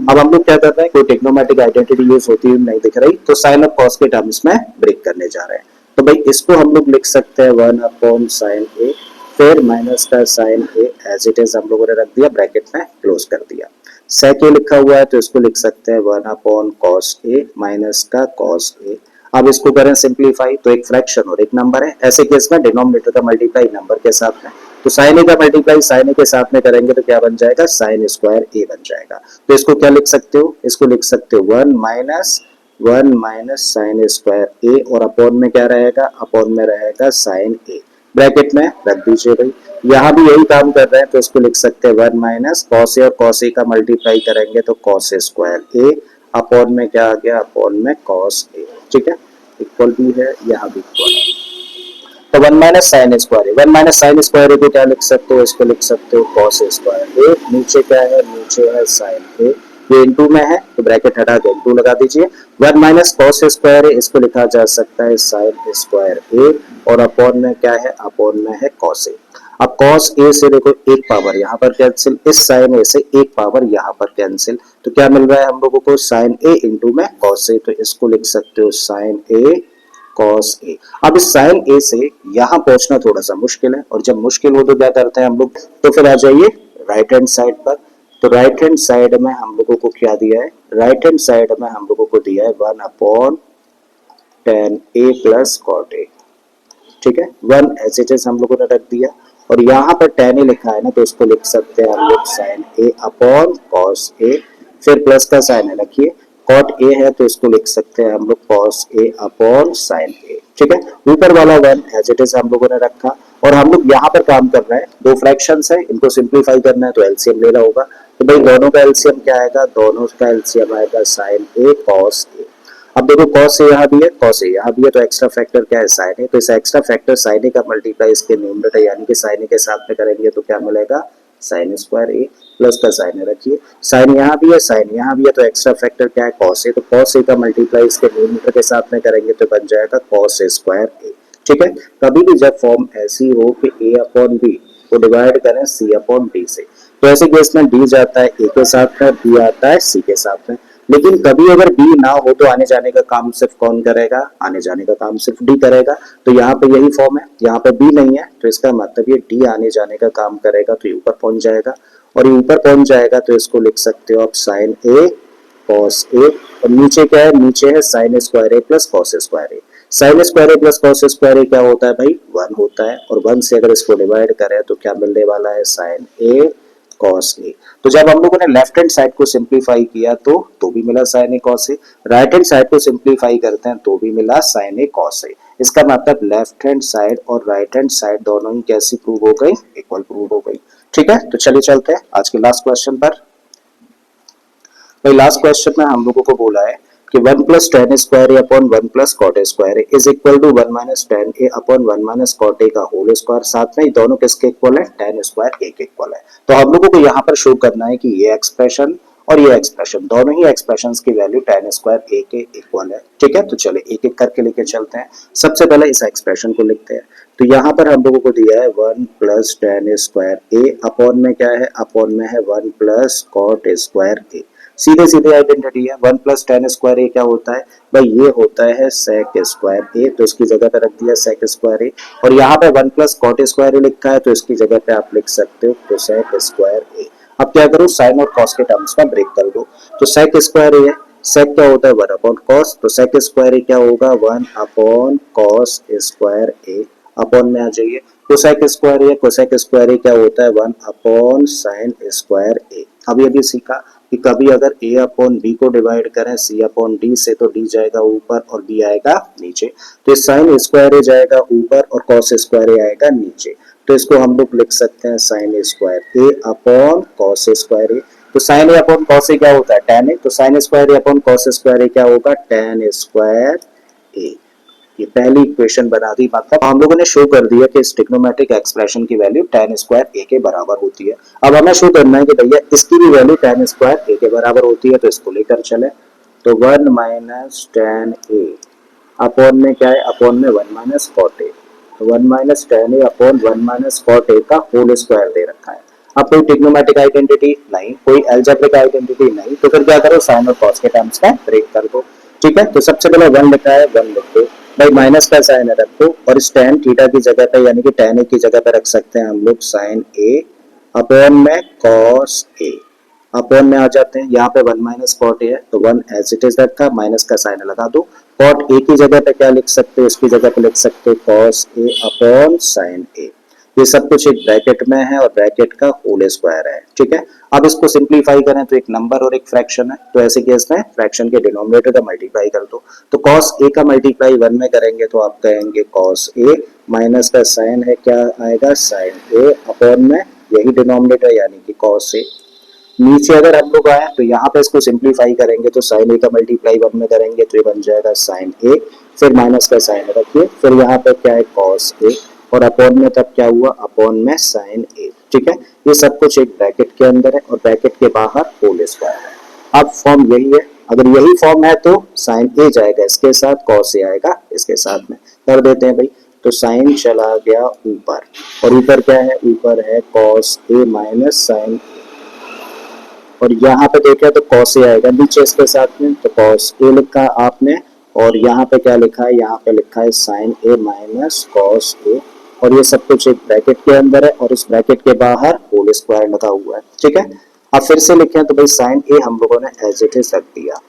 Speaker 1: अब हम लोग क्या कर रहे हैं, कोई टेक्नोमेटिक आइडेंटिटी यूज होती हुई नहीं दिख रही, तो साइन और कॉस के टर्म्स में ब्रेक करने जा रहे हैं। तो भाई इसको हम लोग लिख सकते हैं 1 अपॉन साइन ए, फिर माइनस का sign a as it is हम लोगों ने रख दिया, ब्रैकेट में क्लोज कर दिया। सेक ए लिखा हुआ है तो इसको लिख सकते हैं 1 अपॉन कॉस ए माइनस का कॉस ए। अब इसको करें सिंप्लीफाई तो एक फ्रैक्शन और एक नंबर है, ऐसे केस में डिनोमिनेटर का मल्टीप्लाई नंबर के साथ में, तो साइन ए का मल्टीप्लाई साइन ए के साथ में करेंगे तो क्या बन जाएगा, साइन स्क्वायर ए बन जाएगा। तो इसको क्या लिख सकते हो, इसको लिख सकते हो 1 माइनस साइन स्क्वायर ए और अपॉन में क्या रहेगा, अपॉन में रहेगा साइन ए, ब्रैकेट में रख दीजिए। भाई यहाँ भी यही काम कर रहे हैं तो इसको लिख सकते हैं 1 माइनस कॉस ए और कॉस ए का मल्टीप्लाई करेंगे तो कॉस स्क्वायर ए, अपॉन में क्या आ गया, अपॉन में कॉस ए। ठीक है, इक्वल भी है, यहाँ भी इक्वल है। तो 1 माइनस साइन स्क्वायर ए, 1 माइनस साइन स्क्वायर ए को क्या लिख सकते हो, इसको लिख सकते हो कॉस स्क्वायर ए, नीचे क्या है, नीचे है साइन ए, ये इनटू में है तो ब्रैकेट हटा के इनटू लगा दीजिए। 1 माइनस कॉस स्क्वायर ए, इसको लिखा जा सकता है साइन स्क्वायर ए और अपॉन में क्या है, अपॉन में है कॉस ए। अब cos a से देखो एक पावर यहाँ पर कैंसिल, इस sin a से एक पावर यहाँ पर कैंसिल, तो क्या मिल रहा है हम लोगों को sin a इंटू में cos a, तो इसको लिख सकते हो sin a cos a। अब इस sin a से यहाँ पहुंचना थोड़ा सा मुश्किल है, और जब मुश्किल हो तो क्या करते हैं हम लोग, तो फिर आ जाइए राइट हैंड साइड पर। तो राइट हैंड साइड में हम लोगों को क्या दिया है, राइट हैंड साइड में हम लोगों को दिया है 1/tan a plus cot a, ठीक है, 1 एज इट इज हम लोगों ने रख दिया, और यहाँ पर tan a लिखा है ना, तो इसको लिख सकते हैं हम लोग sin a upon cos a, फिर प्लस का साइन है रखिए, cot a है तो इसको लिख सकते हैं हम लोग cos a upon sin a, ठीक है। ऊपर वाला 1 एज इट इज हम लोगों ने रखा, और हम लोग यहाँ पर काम कर रहे हैं, दो फ्रैक्शंस है, इनको सिंप्लीफाई करना है तो एलसीएम लेना होगा। तो भाई दोनों का एलसीएम क्या आएगा, दोनों का एलसीएम आएगा sin a cos a। अब देखो cos a यहाँ भी है, cos a यहाँ भी है, तो एक्स्ट्रा फैक्टर क्या है sin a, तो इस एक्स्ट्रा फैक्टर sin a का मल्टीप्लाई इसके न्यूमरेटर यानी कि sin a के साथ में करेंगे तो क्या मिलेगा, sin स्क्वायर a प्लस का sin a रखिए, sin यहाँ भी है, sin यहाँ भी है, तो एक्स्ट्रा फैक्टर क्या है cos a, तो cos a का मल्टीप्लाई इसके न्यूमरेटर के साथ में करेंगे तो बन जाएगा cos a स्क्वायर a, ठीक है। कभी भी जब फॉर्म ऐसी हो कि a अपॉन b को डिवाइड करें c अपॉन d से, तो ऐसे केस में d जाता है a के साथ में, b आता है c के साथ में, लेकिन कभी अगर B ना हो तो आने जाने का काम सिर्फ कौन करेगा, आने जाने का काम सिर्फ D करेगा। तो यहाँ पे यही फॉर्म है, यहाँ पे B नहीं है, तो इसका मतलब ये D आने जाने का काम करेगा, तो ये ऊपर पहुंच जाएगा, और ये ऊपर पहुंच जाएगा तो इसको लिख सकते हो आप sin a cos a, और नीचे क्या है, नीचे है sin square a plus cos square a। sin square a plus cos square a क्या होता है भाई, 1 होता है, और 1 से अगर इसको डिवाइड करें तो क्या मिलने वाला है, sin a cos a। तो जब हम लोगों ने लेफ्ट हैंड साइड को सिंप्लीफाई किया तो भी मिला sin a cos a, right hand side को सिंप्लीफाई करते हैं तो भी मिला sin a cos a। इसका मतलब लेफ्ट हैंड साइड और राइट हैंड साइड दोनों ही कैसी प्रूव हो गई, इक्वल प्रूव हो गई, ठीक है। तो चलिए चलते हैं आज के लास्ट क्वेश्चन पर। भाई लास्ट क्वेश्चन में हम लोगों को बोला है कि 1 plus tan square a upon 1 plus cot a square a is equal to 1 minus tan a upon 1 minus cot a का होल स्क्वायर, साथ में दोनों किसके इक्वल है, tan स्क्वायर a के इक्वल है। तो हम लोगों को यहाँ पर शो करना है कि ये एक्सप्रेशन और ये एक्सप्रेशन, दोनों ही एक्सप्रेशंस की वैल्यू tan स्क्वायर a के इक्वल है, ठीक है। तो चलिए एक एक करके लेके चलते हैं। सबसे पहले इस एक्सप्रेशन को लिखते हैं। तो यहाँ पर हम लोगों को दिया है 1 plus tan square a upon में क्या है, अपॉन में है 1 प्लस cot स्क्वायर a। सीधे सीधे आइडेंटिटी है, 1 प्लस tan स्क्वायर ए क्या होता है भाई, ये होता है sec स्क्वायर ए, तो इसकी जगह पे रख दिया sec स्क्वायर ए, और यहाँ पे 1 प्लस cot स्क्वायर ए लिखा है तो इसकी जगह पे आप लिख सकते हो cosec स्क्वायर ए। अब क्या करो, साइन और cos के टर्म्स में ब्रेक कर दो, तो sec स्क्वायर ए है, sec क्या होता है 1 अपॉन cos, तो sec स्क्वायर ए क्या होगा 1 upon cos square a, upon में आ जाइए कोसेक स्क्वायर ए, कोसेक स्क्वायर ए क्या होता है 1 अपॉन साइन स्क्वायर ए। अभी अभी सीखा कि कभी अगर a अपॉन b को डिवाइड करें c अपॉन d से तो d जाएगा ऊपर और b आएगा नीचे, तो साइन स्क्वायर ए जाएगा ऊपर और cos स्क्वायर ए आएगा नीचे, तो इसको हम लोग लिख सकते हैं sign square a upon cos square ए। तो साइन ए अपॉन cos ए क्या होता है tan ए, तो sign square a upon cos square ए क्या होगा tan स्क्वायर ए। ये पहली इक्वेशन बना दी, मतलब हम लोगों ने शो कर दिया कि इस ट्रिग्नोमेट्रिक एक्सप्रेशन की वैल्यू tan स्क्वायर a के बराबर होती है। अब हमें शो करना है कि भैया इसकी भी वैल्यू tan स्क्वायर a के बराबर होती है, तो इसको लेकर चले। तो 1 माइनस tan a अपॉन में क्या है, अपॉन में 1 माइनस cot a, तो 1 minus tan a upon 1 minus cot a का होल स्क्वायर दे रखा है। अब कोई ट्रिग्नोमेट्रिक आइडेंटिटी नहीं, कोई अलजेब्रिक आइडेंटिटी नहीं, तो फिर क्या करो, साइन और cos के टर्म्स का ब्रेक कर दो, ठीक है। तो सबसे पहले 1 लिखा है, 1 लिख दो भाई, माइनस का साइन है रखो, और इस tan थीटा की जगह पे यानी कि tan a की जगह पे रख सकते हैं हम लोग sin a अपॉन में cos a, अपॉन में आ जाते हैं, यहाँ पे 1 माइनस cot a है तो 1 एज इट इज रखा, माइनस का साइन लगा दो, cot a की जगह पे क्या लिख सकते हो, इसकी जगह पे लिख सकते हो cos a upon sin a। ये सब कुछ एक ब्रैकेट में है और ब्रैकेट का होल स्क्वायर है, ठीक है। अब इसको सिंप्लीफाई करें तो एक नंबर और एक फ्रैक्शन है, तो ऐसे केस में फ्रैक्शन के डिनोमिनेटर का मल्टीप्लाई कर दो, तो cos a का मल्टीप्लाई 1 में करेंगे तो आप कहेंगे cos a, माइनस का साइन है क्या आएगा sin a अपॉन में यही डिनोमिनेटर यानी कि cos a। नीचे अगर हम लोग आए तो यहाँ पे इसको सिंप्लीफाई करेंगे तो sin a का मल्टीप्लाई 1 में करेंगे तो ये बन जाएगा sin a, फिर माइनस का साइन रखिए, फिर यहाँ पे क्या है cos a, और अपॉन में तब क्या हुआ, अपॉन में sin a, ठीक है। ये सब कुछ एक ब्रैकेट के अंदर है और ब्रैकेट के बाहर होल स्क्वायर है। अब फॉर्म यही है, अगर यही फॉर्म है तो sin a जाएगा इसके साथ, cos a आएगा इसके साथ में, कर देते हैं भाई। तो साइन चला गया ऊपर, और ऊपर क्या है, ऊपर है cos a माइनस साइन, और यहाँ पे देखें तो cos a आएगा नीचे इसके साथ में, तो cos a लिखा आपने, और यहाँ पे क्या लिखा है, यहाँ पे लिखा है sin a minus cos a, और ये सब कुछ एक ब्रैकेट के अंदर है और इस ब्रैकेट के बाहर होल स्क्वायर लगा हुआ है। ठीक है, अब फिर से लिखें तो भाई sin a हम लोगों ने एज इट इज रख दिया,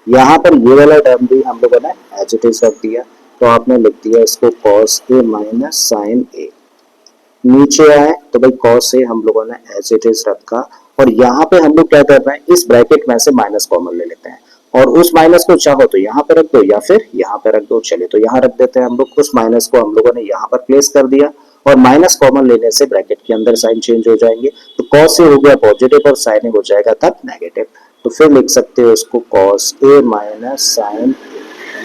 Speaker 1: यहाँ पर ये वाला टर्म भी हम लोगों ने एज इट इज रख दिया, तो आपने लिख दिया इसको cos a minus sin a। नीचे आए तो भाई cos a हम लोगों ने एज इट इज रखा, और यहाँ पे हम लोग क्या कर रहे हैं, इस ब्रैकेट में से माइनस कॉमन ले लेते हैं, और उस माइनस को चाहो तो यहाँ पे रख दो या फिर यहाँ पे रख दो। चलिए तो यहाँ रख देते हैं हम लोग, उस माइनस को हम लोगों ने यहाँ पर प्लेस कर दिया, और माइनस कॉमन लेने से ब्रैकेट के अंदर साइन चेंज हो जाएंगे, तो cos a हो गया पॉजिटिव और sin a हो जाएगा तब नेगेटिव, तो फिर लिख सकते हो इसको cos a minus sin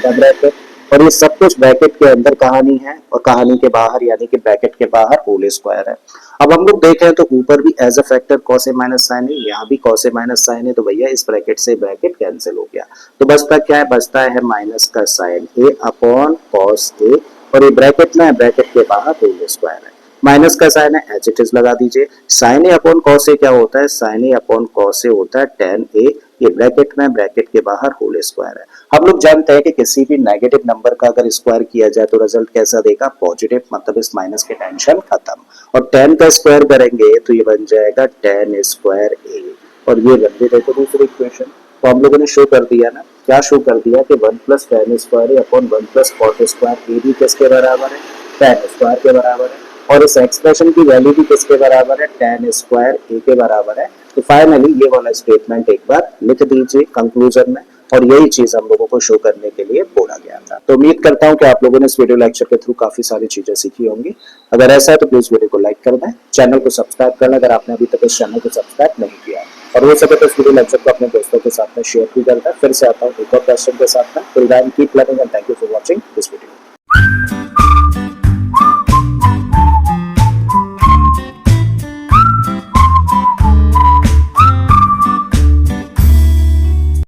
Speaker 1: a bracket, और ये सब कुछ ब्रैकेट के अंदर कहानी है, और कहानी के बाहर यानी कि ब्रैकेट के बाहर होल स्क्वायर है। अब हम लोग देखें तो ऊपर भी as a factor cos a minus sin a, यहाँ भी cos a minus sin a, तो भैया इस ब्रैकेट से ब्रैकेट कैंसिल हो गया, तो बचता क्या है, बचता है माइनस का sin a upon cos a, और ये ब्रैकेट में है, ब्रैकेट के बाहर होल स्क्वायर है, माइनस का साइन है एज इट इज लगा दीजिए। साइन ए अपॉन कॉस ए क्या होता है, साइन ए अपॉन कॉस ए होता है tan a, ये ब्रैकेट में, ब्रैकेट के बाहर होल स्क्वायर है। हम लोग जानते हैं कि किसी भी नेगेटिव नंबर का अगर स्क्वायर किया जाए तो रिजल्ट कैसा देगा, पॉजिटिव, मतलब इस माइनस के टेंशन खत्म, और 10 का स्क्वायर करेंगे तो ये बन जाएगा tan स्क्वायर a, और ये बन गई देखो दूसरी इक्वेशन। तो हम लोगों ने शो कर दिया ना, क्या शो कर दिया कि 1 plus tan square a upon 1 plus cot square a भी किसके बराबर है, tan स्क्वायर के बराबर है, और इस एक्सप्रेशन की वैल्यू भी किसके बराबर है, tan स्क्वायर a के बराबर है। तो फाइनली ये वाला स्टेटमेंट एक बार लिख दीजिए कंक्लूजन में, और यही चीज हम लोगों को शो करने के लिए बोला गया था। तो उम्मीद करता हूं कि आप लोगों ने इस वीडियो लेक्चर के थ्रू काफी सारी चीजें सीखी होंगी। अगर ऐसा है तो प्लीज वीडियो को लाइक कर दें, चैनल को सब्सक्राइब कर लें अगर आपने अभी तक इस चैनल को सब्सक्राइब नहीं किया, और हो सके तो इस वीडियो लेक्चर को अपने दोस्तों के साथ में शेयर भी करता है। फिर से आता हूँ एक और क्वेश्चन के साथ में, till then keep learning and thank you for watching this video.